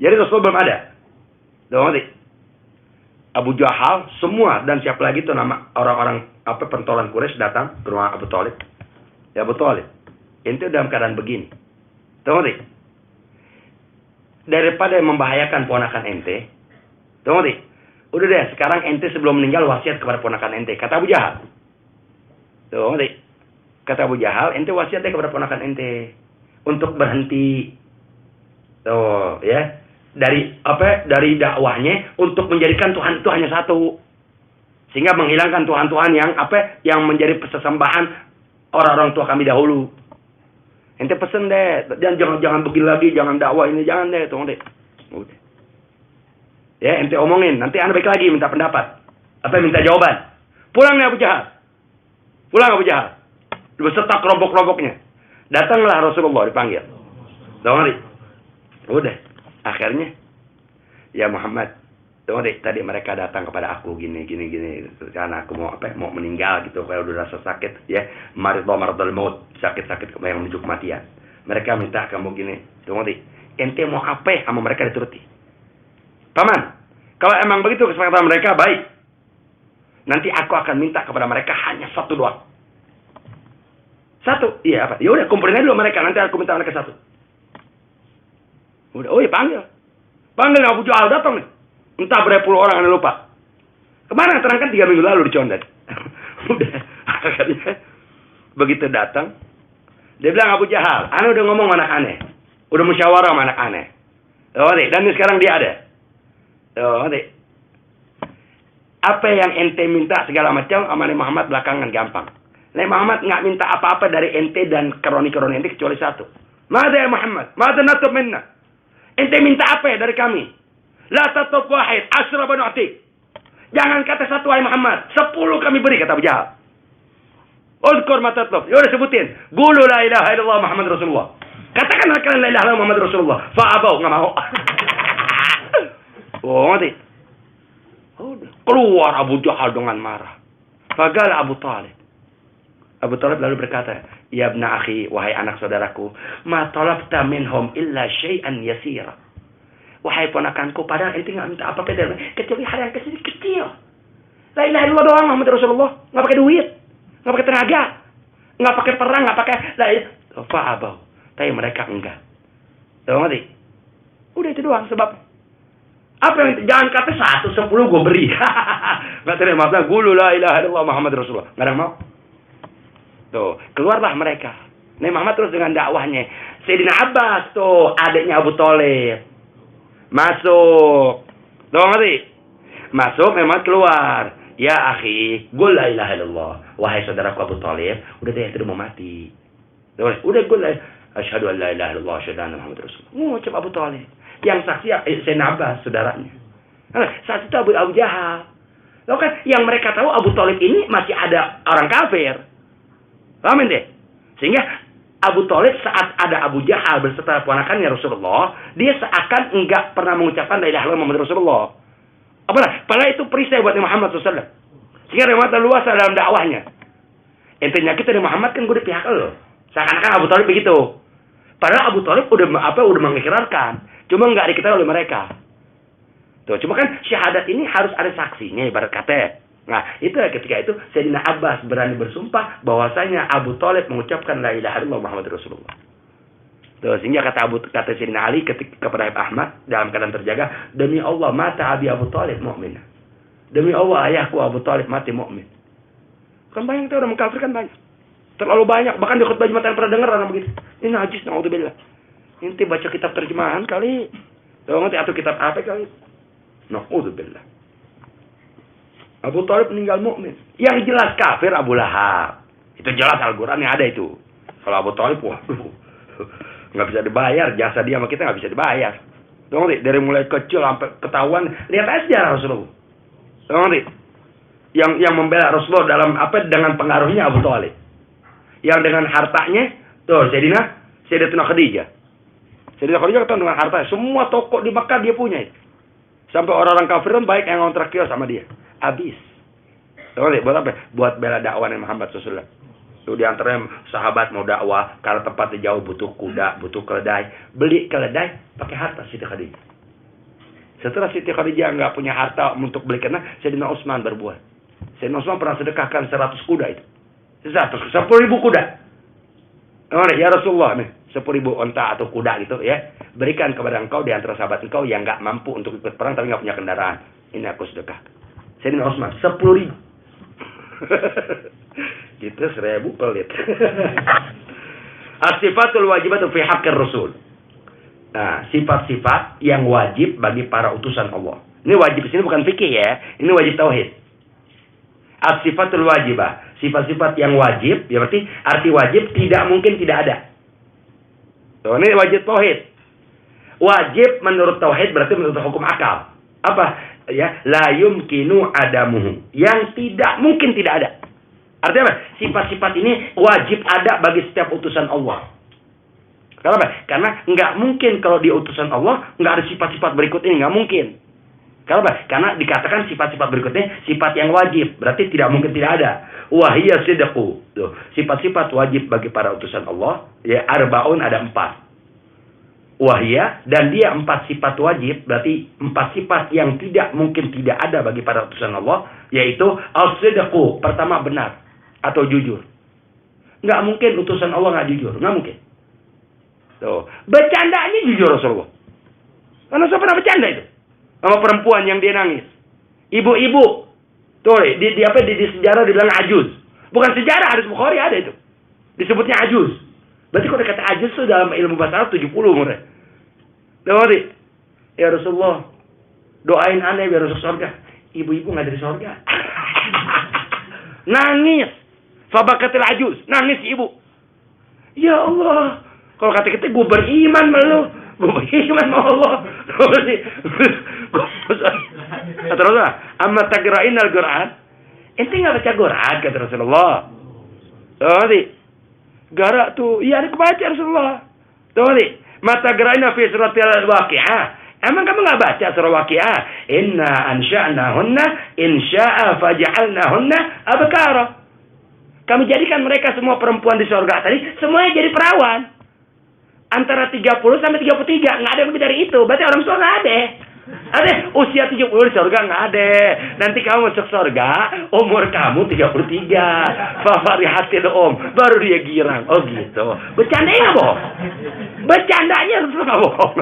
Jadi Rasul belum ada. Tuh, ngerti? Abu Jahal semua dan siapa lagi tuh nama orang-orang pentolan Quraisy datang ke rumah Abu Thalib. Ya Abu Thalib, ente dalam keadaan begini. Tahu ngerti? Daripada membahayakan ponakan ente, tahu ngerti? Udah deh, sekarang ente sebelum meninggal wasiat kepada ponakan ente. Kata Abu Jahal. Tahu ngerti? Kata Abu Jahal, ente wasiatnya kepada ponakan ente untuk berhenti. Tuh, ya. Dari dakwahnya untuk menjadikan Tuhan itu hanya satu, sehingga menghilangkan Tuhan-Tuhan yang menjadi sesembahan orang-orang tua kami dahulu. Ente pesen deh, jangan begini lagi, jangan dakwah ini, jangan deh, tunggu deh. Udah. Ya, ente omongin, nanti Anda balik lagi minta pendapat, minta jawaban. Pulang nih Abu Jahal, pulang Abu Jahal, beserta kelompok-kelompoknya. Datanglah Rasulullah dipanggil. Tunggu deh. Udah. Akhirnya, ya Muhammad, tadi mereka datang kepada aku gini, karena aku mau meninggal gitu, kalau udah rasa sakit, ya, maradul maut, sakit yang menuju kematian. Mereka minta kamu gini, ente mau apa sama mereka dituruti. Paman, kalau emang begitu kesepakatan mereka baik, nanti aku akan minta kepada mereka hanya satu doang. Satu, iya apa? Ya udah kumpulin aja dulu mereka, nanti aku minta mereka satu. Udah, panggil Abu Jahal datang nih. Entah berapa puluh orang Anda lupa. Kemarin terangkan 3 minggu lalu di Condet. Udah, akhirnya begitu datang, dia bilang Abu Jahal, Anda udah ngomong anak aneh, udah musyawarah sama anak aneh. Dan sekarang dia ada. Apa yang ente minta segala macam sama Nabi Muhammad belakangan gampang. Nabi Muhammad nggak minta apa-apa dari ente dan kroni-kroni ente kecuali satu. Mada ya Muhammad, mada natub minna. Ente minta apa ya dari kami? La tatub wahid, asra banu'tik. Jangan kata satu wahai Muhammad, 10 kami beri, kata Abu Jahal. Uzkur ma tatlub. Ya udah sebutin. Qulu la ilaha illallah Muhammad Rasulullah. Katakan kalian la ilaha illallah Muhammad Rasulullah. Fa'abau, enggak mau. Ngerti? Keluar Abu Jahal dengan marah. Faqala Abu Thalib. Abu Thalib lalu berkata, "Ya ibna akhi, wahai anak saudaraku, ma talabta minhum illa syai'an yasira." Wahai ponakanku, padahal ente enggak minta apa-apa dari mereka kecuali hal yang kecil. La ilaha illallah doang Muhammad Rasulullah, enggak pakai duit, enggak pakai tenaga, enggak pakai perang, enggak pakai fa'abau. Tapi mereka enggak. Tahu ngerti? Udah itu doang sebab apa yang jangan kata 1, 10 gue beri. Enggak terima, maksudnya qulu la ilaha illallah Muhammad Rasulullah. Enggak ada yang mau. Tuh, keluarlah mereka. Nabi Muhammad terus dengan dakwahnya. Sayyidina Abbas tuh, adiknya Abu Thalib. Masuk. Tuh ngerti? Masuk, memang keluar. Ya akhi, qul la ilaha illallah. Wahai saudaraku Abu Thalib, udah deh, itu udah mau mati. Tuh, udah qul la asyhadu an la ilaha illallah asyhadu anna Muhammad Rasulullah. Ngucap Abu Thalib. Yang saksi Sayyidina Abbas, saudaranya. Saat itu Abu Jahal. Loh kan, yang mereka tahu Abu Thalib ini masih ada orang kafir. Paham deh? Sehingga Abu Thalib saat ada Abu Jahal berserta ponakannya Rasulullah, dia seakan enggak pernah mengucapkan la ilaha illallah Muhammad Rasulullah. Padahal itu perisai buat Muhammad SAW. Sehingga Muhammad luas dalam dakwahnya. Intinya kita di Muhammad kan gue di pihak lo. Seakan-akan Abu Thalib begitu. Padahal Abu Thalib udah mengikrarkan, cuma enggak diketahui oleh mereka. Tuh, cuma kan syahadat ini harus ada saksinya ibarat kata. Nah, itu ketika itu Sayyidina Abbas berani bersumpah bahwasanya Abu Thalib mengucapkan la ilaha illallah Muhammad Rasulullah. Tuh, sehingga kata Sayyidina Ali kepada Ahmad dalam keadaan terjaga, demi Allah mata abi Abu Thalib mukmin. Demi Allah ayahku Abu Thalib mati mukmin. Kan banyak tuh orang mengkafirkan banyak. Terlalu banyak, bahkan di khutbah Jumat yang pernah dengar orang begitu. Ini najis naudzubillah. Inti baca kitab terjemahan kali. Tuh ngerti atau kitab apa kali? Naudzubillah. Abu Thalib meninggal mukmin. Yang jelas kafir Abu Lahab. Itu jelas Al-Quran yang ada itu. Kalau Abu Thalib, waduh, nggak bisa dibayar. Jasa dia sama kita nggak bisa dibayar. Dari mulai kecil sampai ketahuan. Lihat aja sejarah Rasulullah. Ngerti? Yang membela Rasulullah dalam apa dengan pengaruhnya Abu Thalib. Yang dengan hartanya tuh Sayyidatuna Khadijah. Sayyidatuna Khadijah kan dengan hartanya semua toko di Makkah dia punya itu. Sampai orang-orang kafir pun baik yang ngontrak kios sama dia. Habis. Ngerti? Buat apa? Buat bela dakwah Nabi Muhammad SAW. Tuh di antaranya sahabat mau dakwah karena tempatnya jauh butuh kuda, butuh keledai. Beli keledai pakai harta Siti Khadijah. Setelah Siti Khadijah nggak punya harta untuk beli kena, Sayyidina Utsman berbuat. Sayyidina Utsman pernah sedekahkan 100 kuda itu. 10.000 kuda. Ya Rasulullah nih, 10.000 onta atau kuda gitu ya. Berikan kepada engkau di antara sahabat engkau yang nggak mampu untuk ikut perang tapi nggak punya kendaraan. Ini aku sedekah. Sayyidina Utsman 10.000. Gitu 1.000 pelit. As-sifatul wajibatu fi haqqir rasul. Nah, sifat-sifat yang wajib bagi para utusan Allah. Ini wajib di sini bukan fikih ya. Ini wajib tauhid. As-sifatul wajibah. Sifat-sifat yang wajib, ya berarti arti wajib tidak mungkin tidak ada. Tuh, ini wajib tauhid. Wajib menurut tauhid berarti menurut hukum akal. Apa? Ya, la yumkinu adamuhu. Yang tidak mungkin tidak ada. Artinya apa? Sifat-sifat ini wajib ada bagi setiap utusan Allah. Kenapa? Karena nggak mungkin kalau dia utusan Allah nggak ada sifat-sifat berikut ini, nggak mungkin. Kenapa? Karena dikatakan sifat-sifat berikutnya sifat yang wajib, berarti tidak mungkin tidak ada. Wahiyya sidqu. Tuh, sifat-sifat wajib bagi para utusan Allah, ya arbaun ada 4. Wahiyya dan dia 4 sifat wajib, berarti 4 sifat yang tidak mungkin tidak ada bagi para utusan Allah, yaitu as-sidqu, pertama benar atau jujur. Nggak mungkin utusan Allah nggak jujur, nggak mungkin. Tuh, bercandanya jujur Rasulullah. Karena saya pernah bercanda itu sama perempuan yang dia nangis. Ibu-ibu. Tuh, di sejarah dibilang ajuz. Bukan sejarah, hadis Bukhari ada itu. Disebutnya ajuz. Berarti kalau kata ajuz itu dalam ilmu bahasa Arab 70 umurnya. Tuh, ya Rasulullah, doain aneh biar masuk surga. Ibu-ibu nggak dari surga. Nangis. Fabakatil ajuz. Nangis ibu. Ya Allah. Kalau kata kita, gue beriman sama lu. Gue beriman sama Allah. Kata Rasulullah, amma tagra'in al-Quran. Ente nggak baca Quran, kata Rasulullah. Tuh, gara tuh. Iya, ini kebaca Rasulullah. Tuh, mata gera'ina fi surat al-Waqi'ah. Emang kamu nggak baca surah Waqi'ah? Inna ansha'nahunna insya'a faja'alnahunna abkara. Kami jadikan mereka semua perempuan di surga tadi, semuanya jadi perawan. Antara 30 sampai 33. Nggak ada yang lebih dari itu. Berarti orang surga nggak ada. Ada usia 70 di surga nggak ada. Nanti kamu masuk surga, umur kamu 33. Fafarihatil baru dia girang. Oh gitu. Bercandanya bohong. Bercandanya nggak bohong.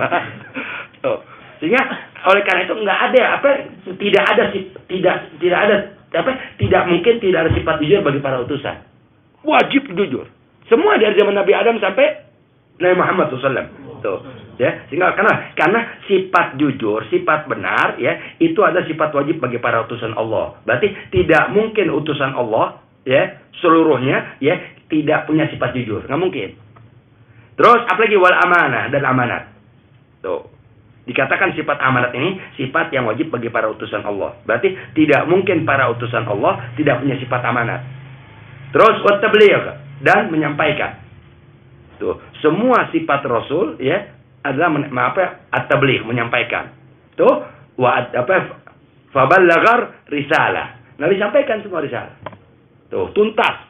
Oh. Sehingga oleh karena itu nggak ada tidak mungkin tidak ada sifat jujur bagi para utusan. Wajib jujur. Semua dari zaman Nabi Adam sampai Nabi Muhammad SAW. Tuh, ya. Sehingga karena sifat jujur, sifat benar, ya, itu adalah sifat wajib bagi para utusan Allah. Berarti tidak mungkin utusan Allah, ya, seluruhnya, ya, tidak punya sifat jujur. Nggak mungkin. Terus, apalagi wal amanah dan amanat. Tuh. Dikatakan sifat amanat ini sifat yang wajib bagi para utusan Allah. Berarti tidak mungkin para utusan Allah tidak punya sifat amanat. Terus wat tabligh dan menyampaikan. Tuh, semua sifat Rasul ya adalah at-tabligh, menyampaikan. Tuh, faballaghar risalah. Nabi sampaikan semua risalah. Tuh, tuntas.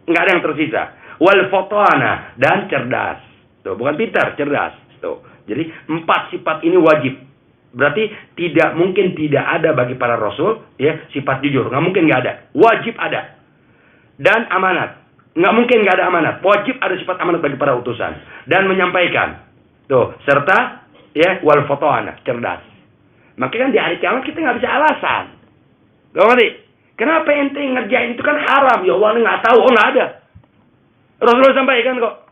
Enggak ada yang tersisa. Wal fatana dan cerdas. Tuh, bukan pintar, cerdas. Tuh. Jadi 4 sifat ini wajib. Berarti tidak mungkin tidak ada bagi para Rasul ya sifat jujur. Nggak mungkin nggak ada. Wajib ada. Dan amanat. Nggak mungkin nggak ada amanat. Wajib ada sifat amanat bagi para utusan. Dan menyampaikan. Tuh. Serta ya wal fatana, cerdas. Makanya kan di hari kiamat kita nggak bisa alasan. Gak ngerti? Kenapa ente ngerjain itu kan haram? Ya Allah nggak tahu. Oh nggak ada. Rasulullah sampaikan kok.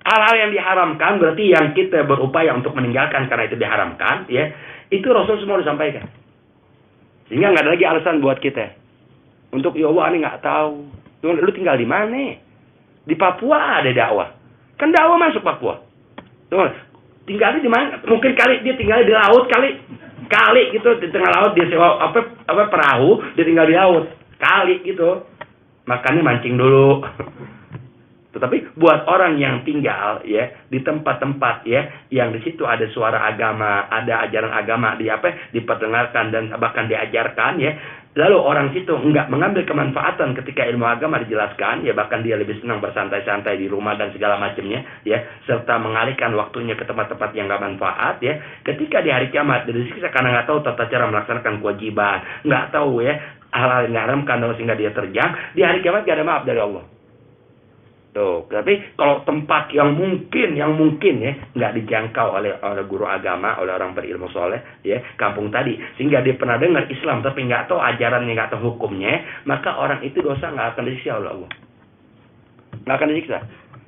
Hal-hal yang diharamkan berarti yang kita berupaya untuk meninggalkan karena itu diharamkan, ya itu Rasul semua disampaikan. Sehingga nggak ada lagi alasan buat kita untuk ya Allah ini nggak tahu. Lu tinggal di mana? Di Papua ada dakwah. Kan dakwah masuk Papua. Tuh, tinggalnya di mana? Mungkin kali dia tinggal di laut kali. Kali gitu di tengah laut dia sewa apa perahu, dia tinggal di laut. Kali gitu. Makannya mancing dulu. Tetapi buat orang yang tinggal ya di tempat-tempat ya yang di situ ada suara agama, ada ajaran agama diperdengarkan dan bahkan diajarkan ya. Lalu orang situ enggak mengambil kemanfaatan ketika ilmu agama dijelaskan ya, bahkan dia lebih senang bersantai-santai di rumah dan segala macamnya ya, serta mengalihkan waktunya ke tempat-tempat yang enggak manfaat ya. Ketika di hari kiamat disiksa karena enggak tahu tata cara melaksanakan kewajiban, enggak tahu ya hal-hal yang diharamkan sehingga dia terjang, di hari kiamat enggak ada maaf dari Allah. Tuh, tapi kalau tempat yang mungkin ya nggak dijangkau oleh guru agama, oleh orang berilmu soleh ya, kampung tadi, sehingga dia pernah dengar Islam tapi nggak tahu ajarannya, nggak tahu hukumnya, maka orang itu dosa nggak akan disiksa oleh Allah, nggak akan disiksa.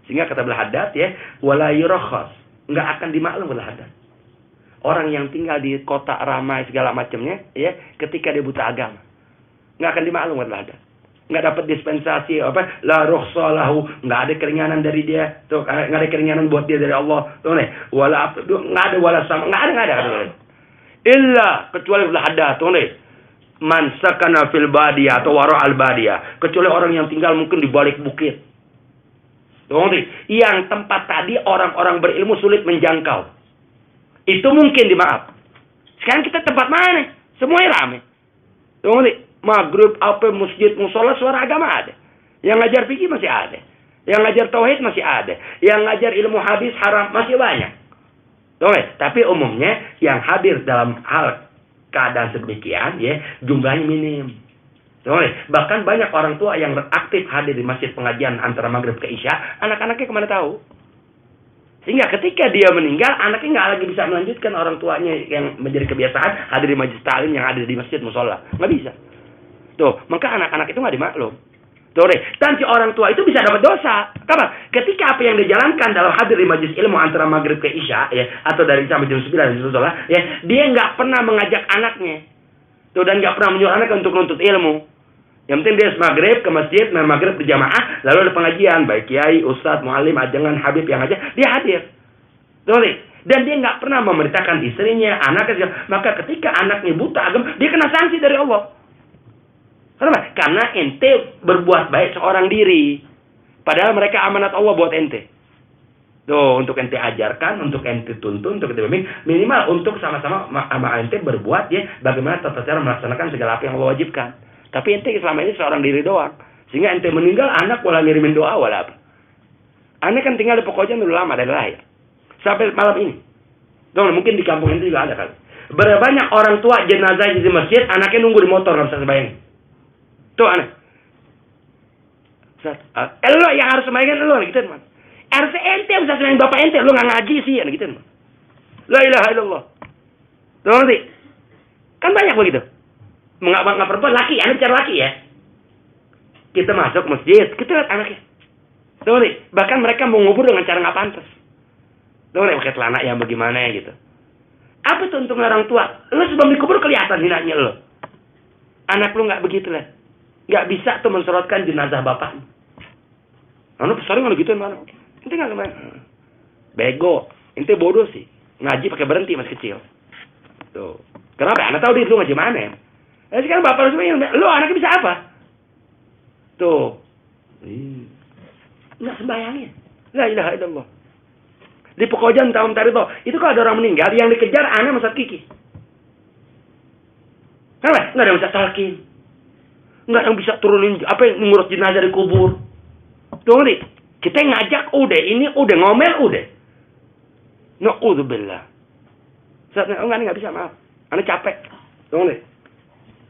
Sehingga kata Abdul Haddad ya, wala yurakhas, nggak akan dimaklum Abdul Haddad. Orang yang tinggal di kota ramai segala macamnya ya, ketika dia buta agama, nggak akan dimaklum Abdul Haddad. Nggak dapat dispensasi la rukhsah lahu, nggak ada keringanan dari dia tuh, nggak ada keringanan buat dia dari Allah tuh nih, nggak ada wala sama, nggak ada illa kecuali ada tuh nih, man sakana fil badiyah atau wara al badiyah, kecuali orang yang tinggal mungkin di balik bukit tuh nih, yang tempat tadi orang-orang berilmu sulit menjangkau, itu mungkin dimaaf. Sekarang kita tempat mana semuanya ramai tuh nih, maghrib, masjid, musola, suara agama ada. Yang ngajar fikih masih ada. Yang ngajar tauhid masih ada. Yang ngajar ilmu hadis haram masih banyak. Tapi umumnya yang hadir dalam hal keadaan sedemikian ya, jumlahnya minim. Bahkan banyak orang tua yang aktif hadir di masjid pengajian antara maghrib ke isya, anak-anaknya kemana tahu? Sehingga ketika dia meninggal, anaknya nggak lagi bisa melanjutkan orang tuanya yang menjadi kebiasaan hadir di majelis taklim yang ada di masjid musola. Nggak bisa. Tuh, maka anak-anak itu nggak dimaklum. Tuh deh, dan si orang tua itu bisa dapat dosa. Kenapa? Ketika apa yang dijalankan dalam hadir di majelis ilmu antara maghrib ke isya, ya, atau dari sampai jam 9 di sholat, ya, dia nggak pernah mengajak anaknya. Tuh, dan nggak pernah menyuruh anaknya untuk menuntut ilmu. Yang penting dia maghrib ke masjid, maghrib berjamaah, lalu ada pengajian, baik kiai, ustadz, muallim, ajangan, habib yang aja, dia hadir. Tuh deh. Dan dia nggak pernah memerintahkan istrinya, anaknya. Maka ketika anaknya buta agama, dia kena sanksi dari Allah. Kenapa? Karena ente berbuat baik seorang diri. Padahal mereka amanat Allah buat ente. Tuh, untuk ente ajarkan, untuk ente tuntun, untuk ente bimbing. Minimal untuk sama-sama sama ente berbuat ya, bagaimana tata cara melaksanakan segala apa yang Allah wajibkan. Tapi ente selama ini seorang diri doang. Sehingga ente meninggal, anak wala ngirimin doa, wala apa. Anak kan tinggal di Pokojan dulu lama dari lahir. Sampai malam ini. Tuh, mungkin di kampung ente juga ada kali. Berapa banyak orang tua jenazah di masjid, anaknya nunggu di motor, nggak bisa bayangin. Tuh aneh. Lo yang harus sembahyang lo gitu man. Harusnya ente yang bisa sembahyang bapak ente, lo nggak ngaji sih gitu man. La ilaha illallah. Tuh nanti. Kan banyak begitu. Nggak perempuan, laki, anak bicara laki ya. Kita masuk masjid, kita lihat anaknya. Tuh nih, bahkan mereka mau ngubur dengan cara nggak pantas. Tuh nih, pakai celana yang bagaimana gitu. Apa tuh untuk orang tua? Lo sebelum dikubur kelihatan hinanya lo. Anak lo nggak begitu lah. Nggak bisa tuh mensorotkan jenazah bapaknya. Anu sering kalau gituin mana? Ente nggak kemana? Bego, ente bodoh sih. Ngaji pakai berhenti masih kecil. Tuh, kenapa? Anak tahu dia lu ngaji mana ya? Sekarang bapak lu anaknya bisa apa? Tuh, nggak sembayangin. La ilaha illallah. Di Pokojan tahun tadi tuh, itu kalau ada orang meninggal yang dikejar anak masat kiki. Kenapa? Nggak ada yang bisa talkin. Nggak yang bisa turunin apa yang ngurus jenazah di kubur. Tuh nih, kita ngajak udah, ini udah ngomel udah. Na'udzubillah. Saatnya nggak bisa, maaf. Anak capek. Tuh nih.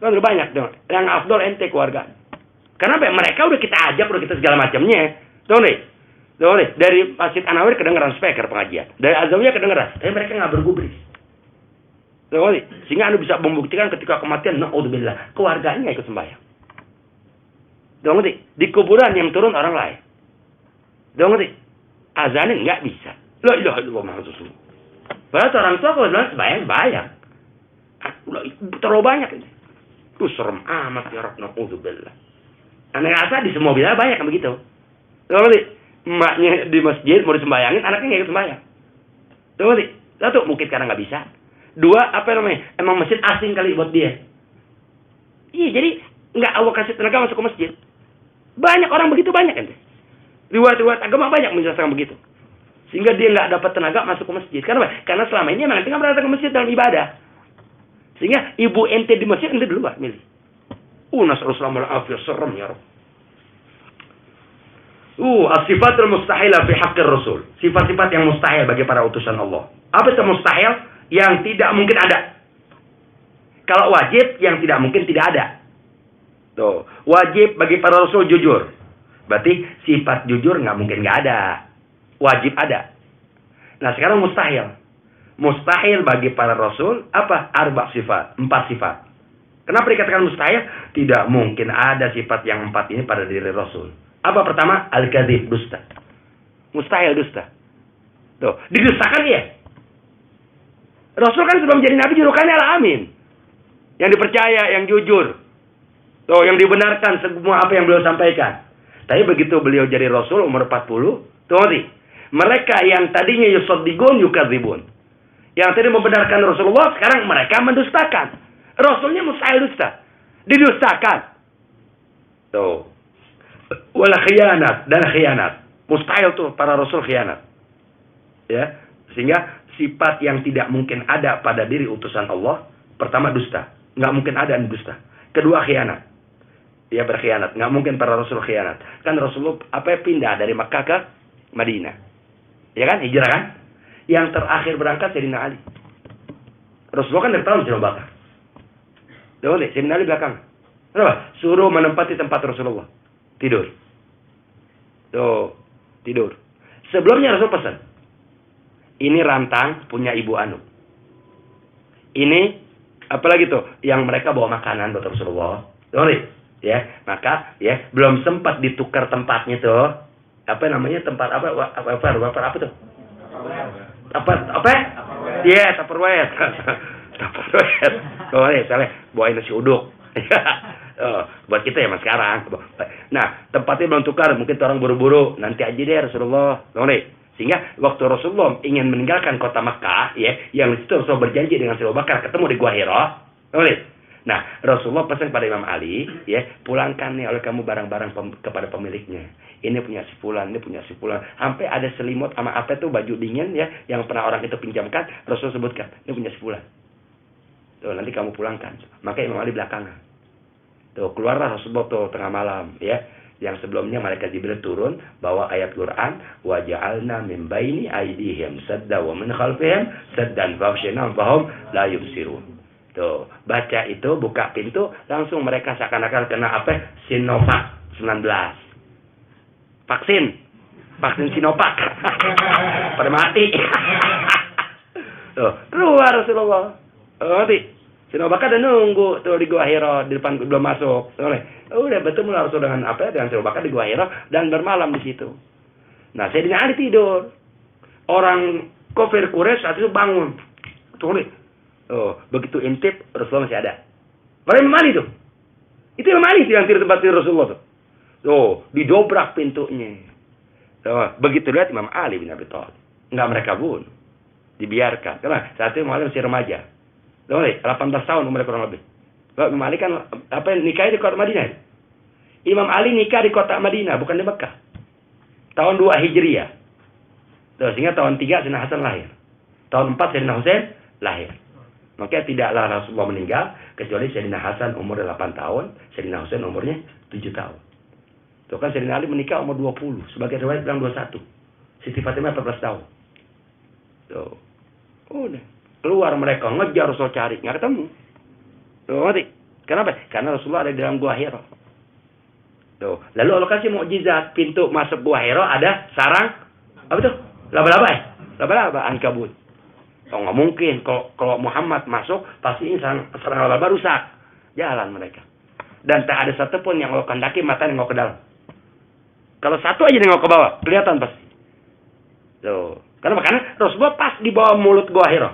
Kan udah banyak dong. Yang afdol ente keluarga. Karena mereka udah kita ajak, udah kita segala macamnya. Tuh nih. Tuh nih, dari Masjid An-Nawir kedengeran speaker pengajian. Dari Azawiyah kedengeran. Tapi mereka nggak bergubris. Tuh nih. Sehingga anda bisa membuktikan ketika kematian, na'udzubillah, keluarganya ikut sembahyang. Dong ngerti? Di kuburan yang turun orang lain. Dong ngerti? Azanin nggak bisa. La ilaha illallah Muhammad Rasulullah. Padahal orang tua kalau bilang bayang. Terlalu banyak ini. Tuh serem amat ya Rabb, na'udzubillah. Aneh rasa di semua wilayah banyak yang begitu. Dong ngerti? Emaknya di masjid mau disembayangin, anaknya nggak ikut sembayang. Dong ngerti? Lalu mungkin karena nggak bisa. Dua, apa namanya? Emang masjid asing kali buat dia. Iya, jadi nggak Allah kasih tenaga masuk ke masjid. Banyak orang begitu, banyak kan. Riwayat-riwayat agama banyak menjelaskan begitu. Sehingga dia nggak dapat tenaga masuk ke masjid. Kenapa? Karena selama ini emang nggak berada ke masjid dalam ibadah. Sehingga ibu ente di masjid, ente dulu milih. Nasallallahu alaihi wasallam, serem ya Rabb. As-sifatul mustahilah fi haqqir Rasul. Sifat-sifat yang mustahil bagi para utusan Allah. Apa itu mustahil? Yang tidak mungkin ada. Kalau wajib, yang tidak mungkin tidak ada. Tuh, wajib bagi para Rasul jujur. Berarti sifat jujur nggak mungkin nggak ada. Wajib ada. Nah sekarang mustahil. Mustahil bagi para Rasul apa? Arba sifat. 4 sifat. Kenapa dikatakan mustahil? Tidak mungkin ada sifat yang 4 ini pada diri Rasul. Apa pertama? Al-kadzib, dusta. Mustahil dusta. Tuh, didustakan ya. Rasul kan sebelum jadi nabi julukannya Al-Amin. Yang dipercaya, yang jujur. Tuh, yang dibenarkan semua apa yang beliau sampaikan. Tapi begitu beliau jadi Rasul umur 40, tuh mereka yang tadinya yusaddiqun yukadzibun. Yang tadi membenarkan Rasulullah, sekarang mereka mendustakan. Rasulnya mustahil dusta. Didustakan. Tuh. Wala khianat, dan khianat. Mustahil tuh para Rasul khianat. Ya, sehingga sifat yang tidak mungkin ada pada diri utusan Allah, pertama dusta. Nggak mungkin ada yang dusta. Kedua khianat. Dia berkhianat. Nggak mungkin para Rasul khianat. Kan Rasulullah pindah dari Makkah ke Madinah. Ya kan? Hijrah kan? Yang terakhir berangkat Sayyidina Ali. Rasulullah kan dari tahun Sayyidina Bakar. Boleh, Sayyidina Ali belakang. Kenapa? Suruh menempati tempat Rasulullah. Tidur. Tuh, tidur. Sebelumnya Rasul pesan. Ini rantang punya Ibu Anu. Ini apalagi tuh yang mereka bawa makanan buat Rasulullah. Boleh. Ya, maka ya belum sempat ditukar tempatnya tuh. Apa namanya tempat apa tuh? Apa? Iya, Tupperware. Tupperware. Boleh, salah. Bawain nasi uduk. Buat kita ya mas sekarang. Nah, tempatnya belum tukar, mungkin orang buru-buru. Nanti aja deh Rasulullah. Boleh. Sehingga waktu Rasulullah ingin meninggalkan kota Makkah, ya, yang di situ Rasulullah berjanji dengan Sayyidina Bakar ketemu di Gua Hira. Boleh. Nah, Rasulullah pesan pada Imam Ali, ya, pulangkan nih oleh kamu barang-barang kepada pemiliknya. Ini punya si fulan, ini punya si fulan. Sampai ada selimut sama apa tuh baju dingin ya, yang pernah orang itu pinjamkan, Rasul sebutkan, ini punya si fulan. Tuh, nanti kamu pulangkan. Maka Imam Ali belakangan. Tuh, keluarlah Rasulullah tuh tengah malam, ya. Yang sebelumnya malaikat Jibril turun bawa ayat Quran, wa ja'alna min baini aydihim sadda wa min khalfihim saddan faghshaynahum fahum la yubsirun. Tuh, baca itu, buka pintu, langsung mereka seakan-akan kena apa? Sinovac 19. Vaksin Sinovac. Pada mati. Tuh, keluar Rasulullah. Mati. Sinovac ada nunggu tuh di Gua Hira, di depan belum masuk. Udah bertemu Rasul dengan apa? Dengan Sinovac di Gua Hira dan bermalam di situ. Nah, Sayyidina Ali tidur. Orang kafir Quraisy saat itu bangun. Tuh, begitu intip Rasulullah masih ada. Orang Imam Ali tuh. Itu Imam Ali yang tidur tempat tidur Rasulullah tuh. Tuh, didobrak pintunya. Tuh, begitu lihat Imam Ali bin Abi Thalib. Enggak mereka bunuh. Dibiarkan. Karena saat itu Imam Ali masih remaja. Tuh, 18 tahun umurnya kurang lebih. Imam Ali kan nikah di kota Madinah. Imam Ali nikah di kota Madinah, bukan di Mekah. Tahun 2 Hijriah. Tuh, sehingga tahun 3 Sayyidina Hasan lahir. Tahun 4 Sayyidina Husain lahir. Makanya tidaklah Rasulullah meninggal kecuali Sayyidina Hasan umur 8 tahun, Sayyidina Husain umurnya 7 tahun. Tuh kan Sayyidina Ali menikah umur 20, sebagai riwayat bilang 21. Siti Fatimah 14 tahun. Tuh. Udah. Keluar mereka ngejar Rasul cari, nggak ketemu. Tuh, mati. Kenapa? Karena Rasulullah ada di dalam Gua Hira. Tuh. Lalu Allah kasih mukjizat, pintu masuk Gua Hira ada sarang apa tuh? Laba-laba ya? Laba-laba ankabut. Oh, nggak mungkin. Kalau Muhammad masuk, pasti ini sarang laba rusak. Jalan mereka. Dan tak ada satupun yang Allah kandaki mata nengok ke dalam. Kalau satu aja nengok ke bawah, kelihatan pasti. Tuh. Karena Rasulullah pas di bawah mulut Gua Hira.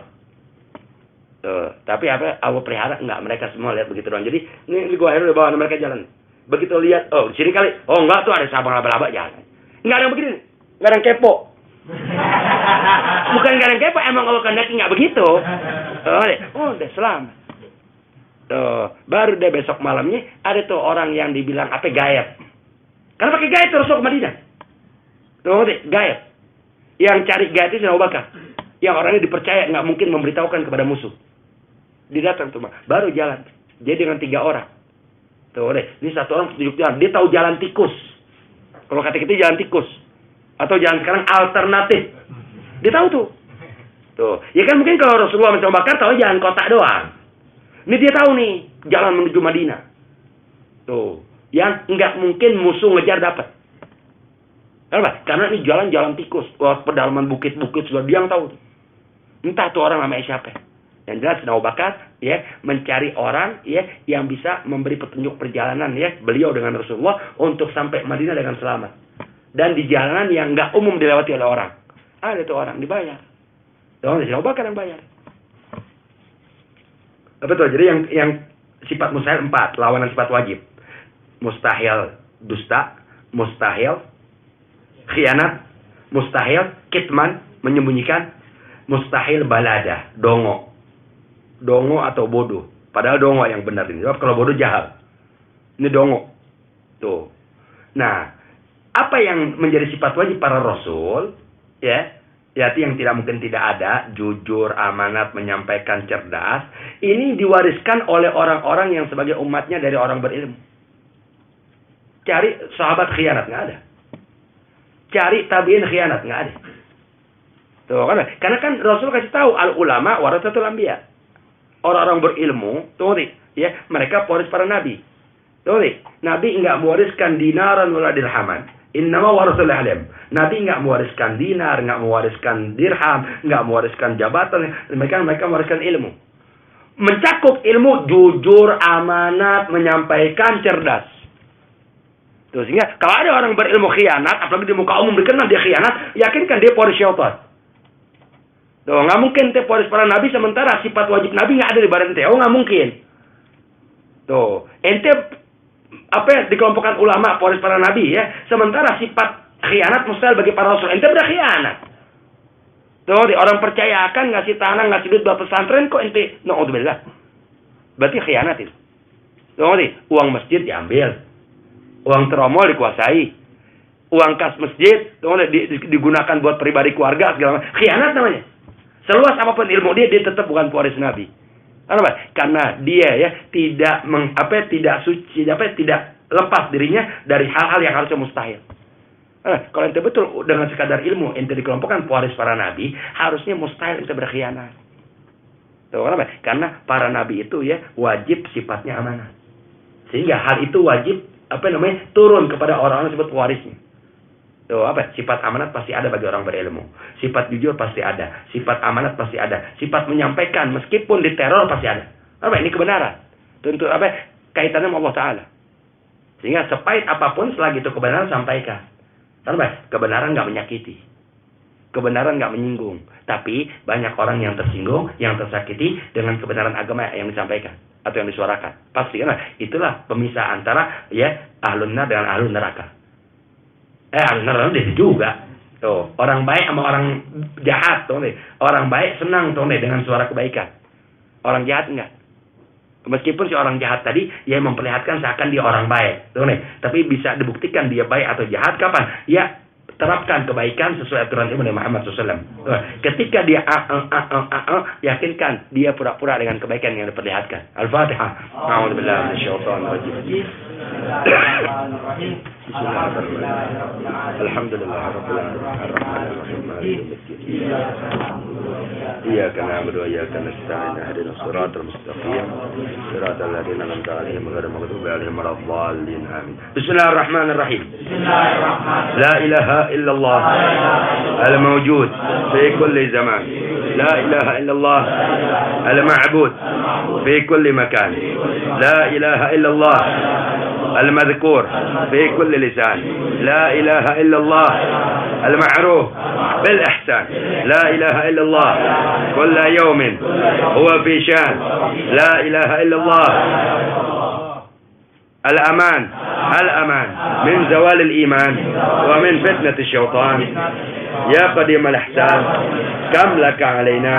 Tuh. Tapi apa? Allah pelihara enggak, mereka semua lihat begitu doang. Jadi ini di Gua Hira di bawah mereka jalan. Begitu lihat, oh di sini kali. Oh enggak tuh ada sabang laba-laba jalan. Enggak ada yang begini. Enggak ada yang kepo. Bukan karena kepo, emang Allah kehendaki nggak begitu. Udah selamat. Tuh, baru deh besok malamnya ada tuh orang yang dibilang apa gaib. Karena pakai gaib terus ke Madinah. Tuh, gaib. Yang cari gaib itu Abu Bakar. Yang orangnya dipercaya nggak mungkin memberitahukan kepada musuh. Dia datang tuh, baru jalan. Dia dengan 3 orang. Tuh deh, ini satu orang tunjuk jalan. Dia tahu jalan tikus. Kalau kata kita jalan tikus. Atau jalan sekarang alternatif. Dia tahu tuh. Tuh, ya kan mungkin kalau Rasulullah Abu Bakar tahu jalan kota doang. Ini dia tahu nih, jalan menuju Madinah. Tuh, yang nggak mungkin musuh ngejar dapat. Kenapa? Karena ini jalan-jalan tikus. Wah, pedalaman bukit-bukit sudah dia yang tahu. Entah tuh orang namanya siapa. Yang jelas Abu Bakar ya mencari orang ya yang bisa memberi petunjuk perjalanan ya beliau dengan Rasulullah untuk sampai Madinah dengan selamat. Dan di jalanan yang nggak umum dilewati oleh orang. Ada tuh orang dibayar. Tuh, Abu Bakar yang bayar. Apa tuh? Jadi yang sifat mustahil 4, lawanan sifat wajib. Mustahil dusta, mustahil khianat, mustahil kitman, menyembunyikan, mustahil balada, dongo. Dongo atau bodoh. Padahal dongo yang benar ini. Sebab kalau bodoh jahal. Ini dongo. Tuh. Nah, apa yang menjadi sifat wajib para rasul, ya? Yaitu yang tidak mungkin tidak ada, jujur, amanat, menyampaikan, cerdas. Ini diwariskan oleh orang-orang yang sebagai umatnya dari orang berilmu. Cari sahabat khianat, nggak ada. Cari tabiin khianat, nggak ada. Tuh, karena kan Rasul kasih tahu, al-ulama warasatul anbiya. Orang-orang berilmu, tuh ya, mereka pewaris para nabi. Tuh Nabi nggak mewariskan dinaran wala dirhaman. Innama warasul alim. Nabi nggak mewariskan dinar, nggak mewariskan dirham, nggak mewariskan jabatan. Mereka mewariskan ilmu. Mencakup ilmu jujur, amanat, menyampaikan, cerdas. Tuh, sehingga kalau ada orang berilmu khianat, apalagi di muka umum dikenal dia khianat, yakinkan dia pewaris syaitan. Tuh, nggak mungkin dia pewaris para nabi sementara sifat wajib nabi nggak ada di badan ente. Oh, nggak mungkin. Tuh, ente dikelompokkan ulama pewaris para nabi ya, sementara sifat khianat mustahil bagi para rasul. Ente udah khianat. Tuh, orang percaya akan ngasih tanah, ngasih duit buat pesantren kok ente naudzubillah. Berarti khianat itu. Tuh, uang masjid diambil. Uang teromol dikuasai. Uang kas masjid digunakan buat pribadi keluarga segala macam. Khianat namanya. Seluas apapun ilmu dia tetap bukan pewaris nabi. Kenapa? Karena dia ya tidak lepas dirinya dari hal-hal yang harusnya mustahil. Kalau ente betul dengan sekadar ilmu ente dikelompokkan pewaris para nabi, harusnya mustahil ente berkhianat. Tuh, kenapa? Karena para nabi itu ya wajib sifatnya amanah. Sehingga hal itu wajib turun kepada orang-orang disebut pewarisnya. Tuh, sifat amanat pasti ada bagi orang berilmu. Sifat jujur pasti ada. Sifat amanat pasti ada. Sifat menyampaikan meskipun diteror pasti ada. Ini kebenaran. Tentu kaitannya sama Allah Ta'ala. Sehingga sepahit apapun selagi itu kebenaran sampaikan. Kebenaran nggak menyakiti. Kebenaran nggak menyinggung. Tapi banyak orang yang tersinggung, yang tersakiti dengan kebenaran agama yang disampaikan atau yang disuarakan. Pasti karena itulah pemisah antara ya ahlun nar dengan ahlun neraka. Ahlun neraka dia juga. Tuh, orang baik sama orang jahat tuh nih. Orang baik senang tuh nih dengan suara kebaikan. Orang jahat enggak. Meskipun si orang jahat tadi ya memperlihatkan seakan dia orang baik, tuh nih. Tapi bisa dibuktikan dia baik atau jahat kapan? Ya terapkan kebaikan sesuai aturan Nabi Muhammad SAW. Ketika dia yakinkan dia pura-pura dengan kebaikan yang diperlihatkan. Al-Fatihah. A'udzubillahi minasyaitonir rajim. Bismillahirrahmanirrahim. Alhamdulillahirabbil alamin. Iyyaka na'budu wa iyyaka nasta'in. Ihdinas siratal mustaqim. Siratal ladzina an'amta 'alaihim ghairil maghdubi 'alaihim waladdallin. Amin. Bismillahirrahmanirrahim. Bismillahirrahmanirrahim. La ilaha illallah al-mawjud fi kulli zaman. La ilaha illallah al-ma'bud fi kulli makan. La ilaha illallah المذكور في كل لسان. لا إله إلا الله المعروف بالإحسان. لا إله إلا الله كل يوم هو في شان. لا إله إلا الله الأمان من زوال الإيمان ومن فتنة الشيطان. يا قديم الإحسان كم لك علينا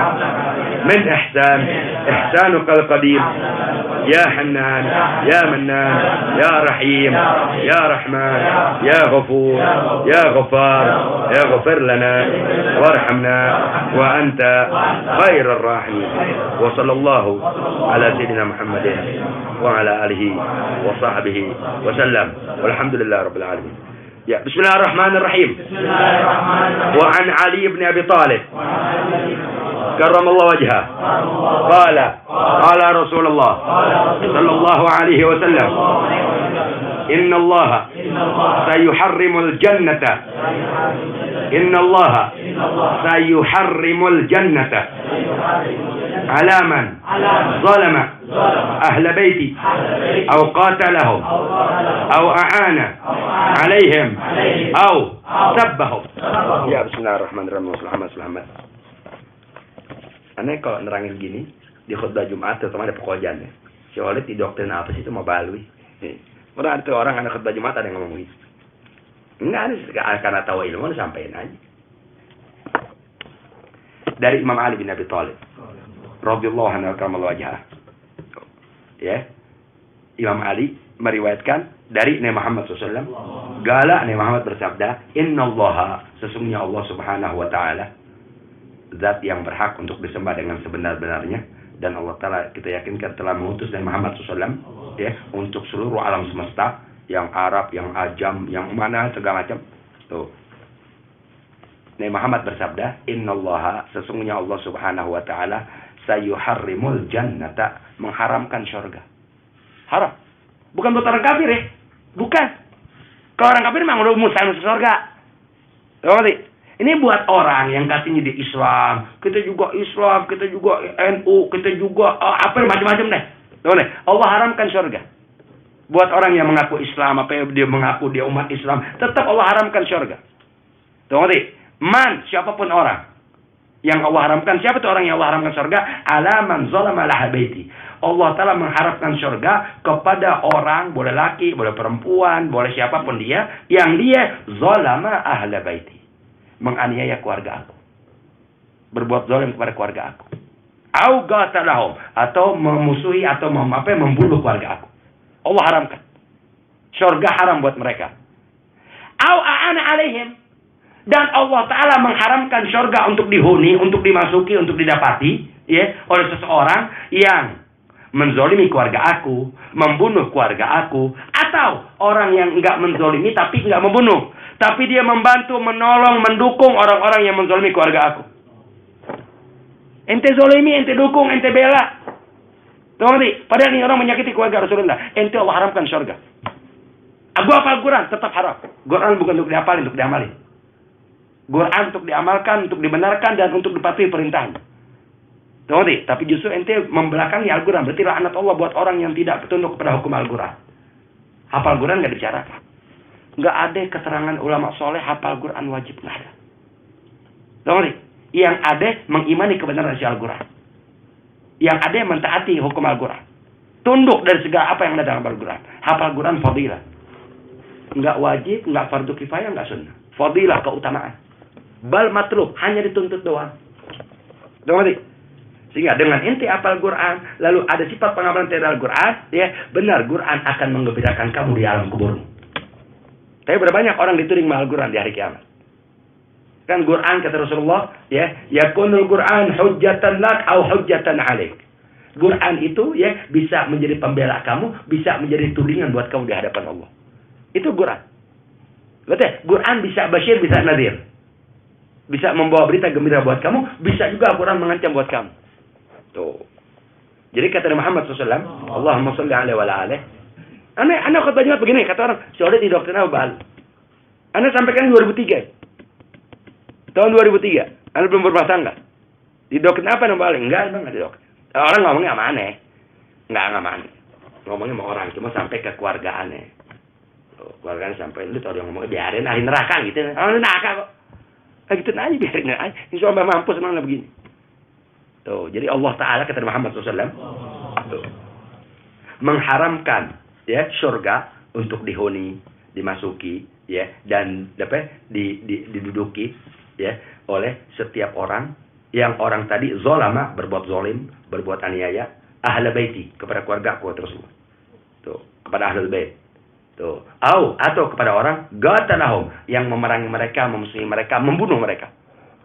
من إحسانك القديم يا حنان يا منان يا رحيم يا رحمن يا غفور يا غفار يا غفر لنا وارحمنا وأنت خير الراحمين. وصلى الله على سيدنا محمد وعلى آله وصحبه وسلم والحمد لله رب العالمين. يا بسم الله الرحمن الرحيم. وعن علي بن أبي طالب كرم الله وجهه قال رسول الله صلى الله عليه وسلم إن الله سيحرم الجنة على من ظلم أهل بيتي أو قاتلهم أو أعان عليهم أو سبهم. Ya bismillahirrahmanirrahim. Selamat. Aneh kalau nerangin gini di khutbah Jumat terutama ada pekojannya. Si Walid di doktrin apa sih itu mau balui. Udah ada orang anak khutbah Jumat ada yang ngomong gitu. Enggak ada karena tahu ilmu sampaikan aja. Dari Imam Ali bin Abi Thalib radhiyallahu anhu karramallahu wajhah. Ya. Imam Ali meriwayatkan dari Nabi Muhammad SAW. Gala Nabi Muhammad bersabda, Innallaha, sesungguhnya Allah Subhanahu wa taala zat yang berhak untuk disembah dengan sebenar-benarnya, dan Allah Ta'ala kita yakinkan telah mengutus Nabi Muhammad SAW ya, untuk seluruh alam semesta, yang Arab, yang Ajam, yang mana segala macam. Tuh. Nabi Muhammad bersabda, Innallaha, sesungguhnya Allah Subhanahu wa taala sayuharrimul jannata, mengharamkan syurga. Haram. Bukan buat orang kafir ya. Bukan. Kalau orang kafir memang udah mustahil masuk surga. Tahu? Ini buat orang yang katanya di Islam. Kita juga Islam, kita juga NU, kita juga apa macam-macam deh. Tahu deh. Allah haramkan surga. Buat orang yang mengaku Islam, apa yang dia mengaku dia umat Islam, tetap Allah haramkan surga. Tahu deh. Man, siapapun orang yang Allah haramkan, siapa tuh orang yang Allah haramkan surga? Alaman zalama laha baiti. Allah Ta'ala mengharapkan surga kepada orang, boleh laki, boleh perempuan, boleh siapapun dia, yang dia zalama ahla baiti, menganiaya keluarga aku, berbuat zalim kepada keluarga aku, au qatalahum, atau memusuhi atau membunuh keluarga aku. Allah haramkan surga, haram buat mereka. Au a'ana alaihim, dan Allah Ta'ala mengharamkan surga untuk dihuni, untuk dimasuki, untuk didapati ya, oleh seseorang yang menzolimi keluarga aku, membunuh keluarga aku, atau orang yang enggak menzolimi tapi enggak membunuh, tapi dia membantu, menolong, mendukung orang-orang yang menzolimi keluarga aku. Ente zolimi, ente dukung, ente bela. Tahu nih, padahal ini orang menyakiti keluarga Rasulullah, ente Allah haramkan surga. Aku hafal Quran, tetap haram. Quran bukan untuk dihafalin, untuk diamalin. Quran untuk diamalkan, untuk dibenarkan, dan untuk dipatuhi perintahnya. Tahu nih, tapi justru ente membelakangi Al-Quran. Berarti laknat Allah buat orang yang tidak tunduk kepada hukum Al-Quran. Hafal Quran nggak bicara. Nggak ada keterangan ulama soleh hafal Quran wajib, nggak ada. Tahu nih, yang ada mengimani kebenaran si Al-Quran. Yang ada mentaati hukum Al-Quran. Tunduk dari segala apa yang ada dalam Al-Quran. Hafal Quran fadilah. Nggak wajib, nggak fardu kifayah, nggak sunnah. Fadilah, keutamaan. Bal matlub, hanya dituntut doang. Tahu nih? Sehingga dengan ente hafal Quran, lalu ada sifat pengamalan terhadap Quran, ya benar Quran akan menggembirakan kamu di alam kuburmu. Tapi berapa banyak orang dituding mahal Quran di hari kiamat. Kan Quran kata Rasulullah, ya yakunul Quran hujjatan lak au hujjatan alaik. Quran itu ya bisa menjadi pembela kamu, bisa menjadi tudingan buat kamu di hadapan Allah. Itu Quran. Betul? Quran bisa basyir, bisa nadir. Bisa membawa berita gembira buat kamu, bisa juga Quran mengancam buat kamu. Tuh. Jadi kata Muhammad SAW, Allahumma salli alaihi wa ala alihi. Ana khutbah Jumat begini, kata orang, soalnya di doktrin Bal. Ana sampaikan 2003. Tahun 2003. Ana belum berumah tangga. Di doktrin apa nama Bal? Enggak di doktrin. Orang ngomongnya sama aneh. Enggak aneh. Ngomongnya sama orang, cuma sampai ke keluarga aneh. Keluarganya sampai, lu tau dia ngomongnya, biarin ahli neraka gitu. Ahli neraka kok. Gitu aja, biarin aja. Insya Allah mampus emang begini. Tuh, jadi Allah Ta'ala kata Muhammad SAW mengharamkan ya surga untuk dihuni, dimasuki ya, dan diduduki ya oleh setiap orang yang orang tadi zolama, berbuat zolim, berbuat aniaya, ahla baiti, kepada keluarga aku tersebut. Tuh, kepada ahlul bait. Tuh, atau kepada orang qatalahum, yang memerangi mereka, memusuhi mereka, membunuh mereka.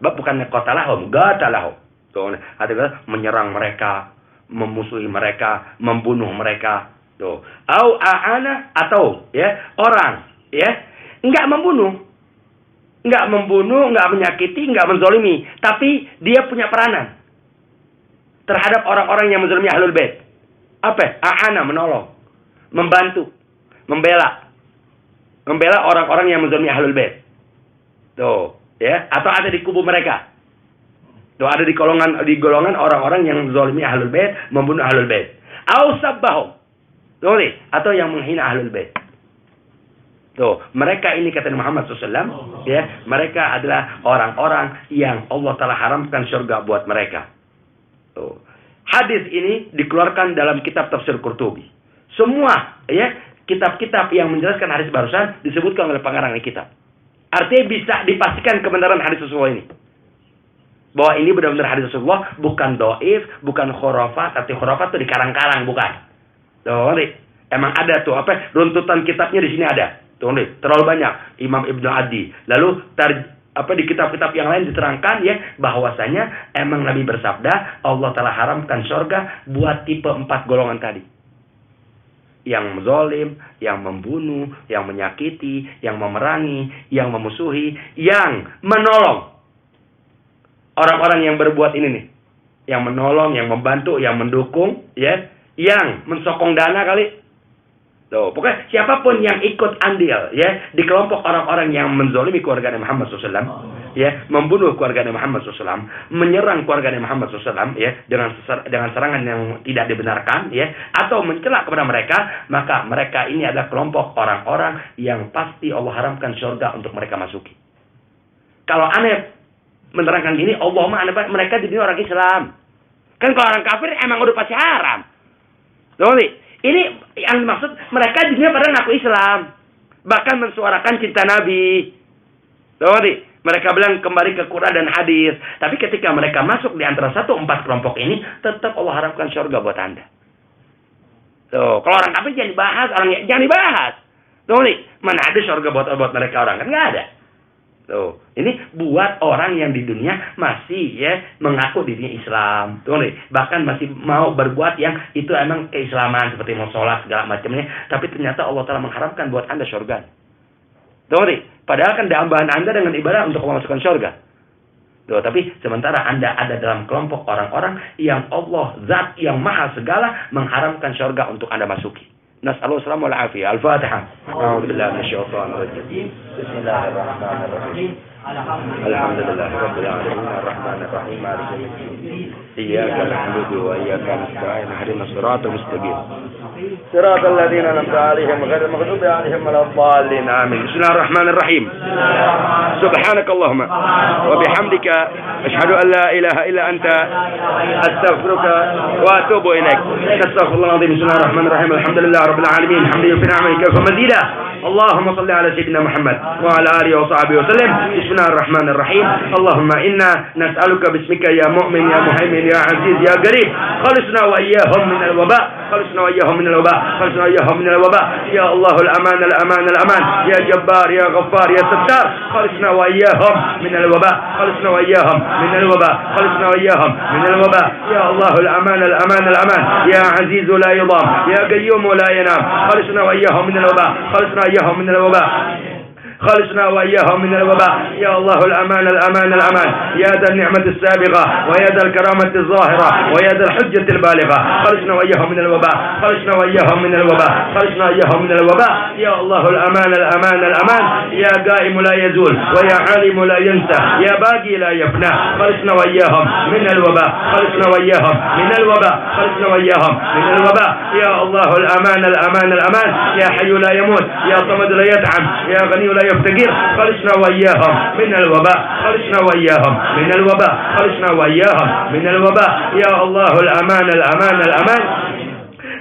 Bukan qatalahum, qatalahum. Tuh, ada menyerang mereka, memusuhi mereka, membunuh mereka. Tuh, a'ana, atau ya, orang ya, enggak membunuh, enggak menyakiti, enggak menzolimi, tapi dia punya peranan terhadap orang-orang yang menzolimi ahlul bait. Apa? A'ana, menolong, membantu, membela orang-orang yang menzolimi ahlul bait. Tuh, ya, atau ada di kubu mereka. Tuh, ada di golongan orang-orang yang menzolimi ahlul bait, membunuh ahlul bait. Au sabbahum. Tuh, atau yang menghina ahlul bait. Tuh, mereka ini kata Muhammad SAW, ya, mereka adalah orang-orang yang Allah telah haramkan surga buat mereka. Tuh. Hadis ini dikeluarkan dalam kitab tafsir Qurtubi. Semua ya kitab-kitab yang menjelaskan hadis barusan disebutkan oleh pengarang kitab. Artinya bisa dipastikan kebenaran hadis Rasulullah ini. Bahwa ini benar-benar hadis Rasulullah, bukan doif, bukan khurafat, atau khurafat itu dikarang-karang, bukan. Tuh, emang ada tuh runtutan kitabnya di sini ada. Tuh, terlalu banyak. Imam Ibnu Adi. Lalu di kitab-kitab yang lain diterangkan ya bahwasanya emang Nabi bersabda Allah telah haramkan surga buat tipe 4 golongan tadi. Yang zalim, yang membunuh, yang menyakiti, yang memerangi, yang memusuhi, yang menolong. Orang-orang yang berbuat ini nih. Yang menolong, yang membantu, yang mendukung, ya, yang mensokong dana kali. Tuh, pokoknya siapapun yang ikut andil ya di kelompok orang-orang yang menzolimi keluarga Nabi Muhammad SAW, ya, membunuh keluarga Nabi Muhammad SAW, menyerang keluarga Nabi Muhammad SAW, ya, dengan serangan yang tidak dibenarkan, ya, atau mencela kepada mereka, maka mereka ini adalah kelompok orang-orang yang pasti Allah haramkan surga untuk mereka masuki. Kalau aneh menerangkan gini, Allah mah mereka di dunia orang Islam. Kan kalau orang kafir emang udah pasti haram. Tuh, ini yang dimaksud mereka di dunia pada ngaku Islam, bahkan mensuarakan cinta Nabi. Tuh, mereka bilang kembali ke Quran dan hadis. Tapi ketika mereka masuk di antara 1-4 kelompok ini, tetap Allah harapkan surga buat Anda. Tuh, kalau orang kafir jangan dibahas, jangan dibahas. Tuh, mana ada surga buat mereka orang, kan nggak ada. Tuh, ini buat orang yang di dunia masih ya mengaku dirinya Islam. Tuh, bahkan masih mau berbuat yang itu emang keislaman seperti mau sholat segala macamnya, tapi ternyata Allah telah mengharamkan buat Anda surga. Tuh, padahal kan dambahan Anda dengan ibadah untuk memasukkan surga. Tuh, tapi sementara Anda ada dalam kelompok orang-orang yang Allah zat yang maha segala mengharamkan surga untuk Anda masuki. Nas'alullah salam wal afiyah. Al-Fatihah. A'udzubillahi minasyaitonir rajim. Bismillahirrahmanirrahim. Alhamdulillah rabbil alamin arrahmanir rahim maliki yaumiddin. Iyyaka na'budu wa iyyaka nasta'in ihdinas siratal mustaqim. Siratal ladzina an'amta 'alaihim ghairil maghdubi 'alaihim waladdallin. Amin. Bismillahirrahmanirrahim. Subhanakallahumma wa bihamdika asyhadu an la ilaha illa anta astaghfiruka wa atubu ilaik. Astaghfirullahal azim. Bismillahirrahmanirrahim. Alhamdulillah rabbil alamin. Hamdan fi ni'amika wa mazida. Allahumma salli ala sayyidina Muhammad wa ala alihi wa sahbihi wa sallim. Bismillahirrahmanirrahim. Allahumma inna nas'aluka bismika ya mu'min ya muhaimin ya aziz ya qarib. Khalisna wa iyyahum min al-waba. Khalisna wa iyyahum min al-waba. Khalisna wa iyyahum min al-waba. Ya Allahul aman al-aman al-aman. Ya Jabbar ya Ghaffar ya Sattar. Khalisna wa iyyahum min al-waba. Khalisna wa iyyahum min al-waba. Khalisna wa iyyahum min al-waba. Ya Allahul aman al-aman al-aman. Ya Aziz la yudam. Ya Qayyum la yanam. Khalisna wa iyyahum min al-waba. Khalisna wa iyyahum min al-waba. خلصنا وإياهم من الوباء يا الله الأمان الأمان الأمان يا ذا النعمة السابقة ويا ذا الكرامة الظاهرة ويا ذا الحجة البالغة خلصنا وإياهم من الوباء خلصنا وإياهم من الوباء خلصنا وإياهم من الوباء يا الله الأمان الأمان الأمان يا قائم لا يزول ويا عالم لا ينسى يا باقي لا يفنى خلصنا وإياهم من الوباء خلصنا وإياهم من الوباء خلصنا وإياهم من الوباء يا الله الأمان الأمان الأمان يا حي لا يموت يا صمد لا يطعم يا غني لا يفتقر خلصنا وإياهم من الوباء خلصنا وإياهم من الوباء خلصنا وإياهم من الوباء يا الله الأمان الأمان الأمان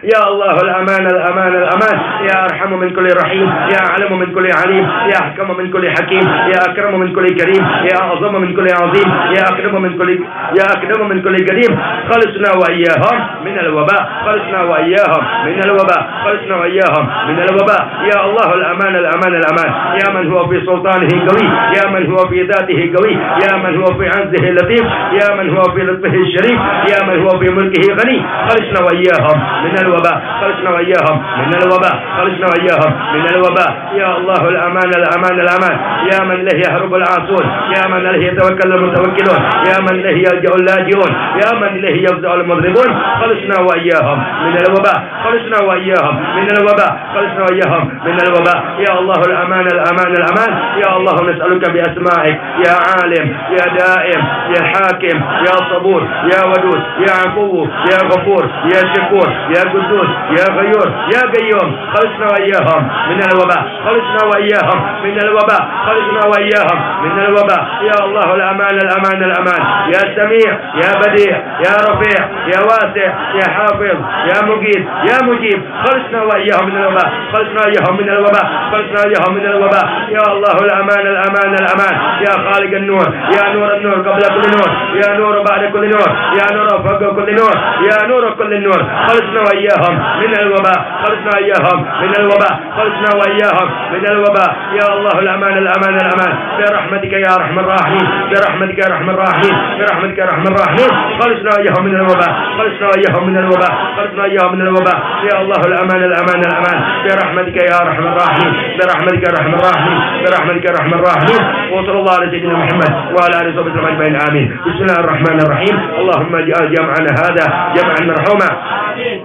يا الله الأمان الأمان الأمان يا أرحم من كل رحيم يا أعلم من كل عليم يا أحكم من كل حكيم يا أكرم من كل كريم يا أعظم من كل عظيم يا أقدم من كل قديم خلصنا وإياهم من الوباء خلصنا وإياهم من الوباء خلصنا وإياهم من الوباء يا الله الأمان الأمان الأمان يا من هو في سلطانه قوي يا من هو في ذاته قوي يا من هو في عزه لطيف يا من هو في لطفه الشريف يا من هو في ملكه غني خلصنا وإياهم من الوباء خلصنا وإياهم من الوباء خلصنا وإياهم من الوباء يا الله الأمان الأمان الأمان يا من له يهرب العاصون يا من له يتوكل المتوكلون يا من له يلجأ اللاجئون يا من له يفزع المضربون خلصنا وإياهم من الوباء خلصنا وإياهم من الوباء خلصنا وإياهم من الوباء يا الله الأمان الأمان الأمان يا الله نسألك بأسمائك يا عالم يا دائم يا حاكم يا صبور يا ودود يا عفو يا غفور يا شكور يا قدوس يا غيور يا قيوم خلصنا وإياهم من الوباء خلصنا وإياهم من الوباء خلصنا وإياهم من الوباء يا الله الأمان الأمان الأمان يا سميع يا بديع يا رفيع يا واسع يا حافظ يا مجيد يا مجيب خلصنا وإياهم من الوباء خلصنا وإياهم من الوباء خلصنا وإياهم من الوباء يا الله الأمان الأمان الأمان يا خالق النور يا نور النور قبل كل نور يا نور بعد كل نور يا نور فوق كل نور يا نور كل النور خلصنا وإياهم من الوباء خلصنا وإياهم من الوباء خلصنا وإياهم من الوباء يا الله الأمان الأمان الأمان برحمتك يا أرحم الراحمين برحمتك يا أرحم الراحمين برحمتك يا أرحم الراحمين خلصنا وإياهم من الوباء خلصنا وإياهم من الوباء خلصنا وإياهم من الوباء يا الله الأمان الأمان الأمان برحمتك يا أرحم الراحمين برحمتك يا أرحم الراحمين برحمتك يا أرحم الراحمين وصلى الله على سيدنا محمد وعلى آله وصحبه أجمعين آمين بسم الله الرحمن الرحيم اللهم اجعل جمعنا هذا جمعا مرحوما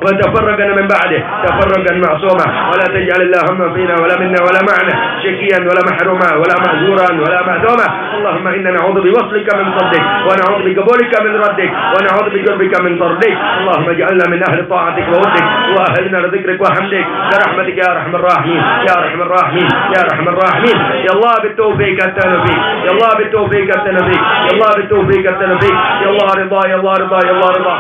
وتفرقنا من بعده تفرقا معصوما ولا تجعل اللهم فينا ولا منا ولا معنا شكيا ولا محروما ولا مهجورا ولا معدوما اللهم إنا نعوذ بوصلك من صدك ونعوذ بقبولك من ردك ونعوذ بقربك من طردك اللهم اجعلنا من أهل طاعتك وودك وأهلنا لذكرك وحمدك برحمتك يا أرحم الراحمين يا أرحم الراحمين يا أرحم الراحمين يا الله بالتوفيق التنفيق يا الله بالتوفيق التنفيق يا الله بالتوفيق التنفيق يا الله رضا يا الله رضا يا الله رضا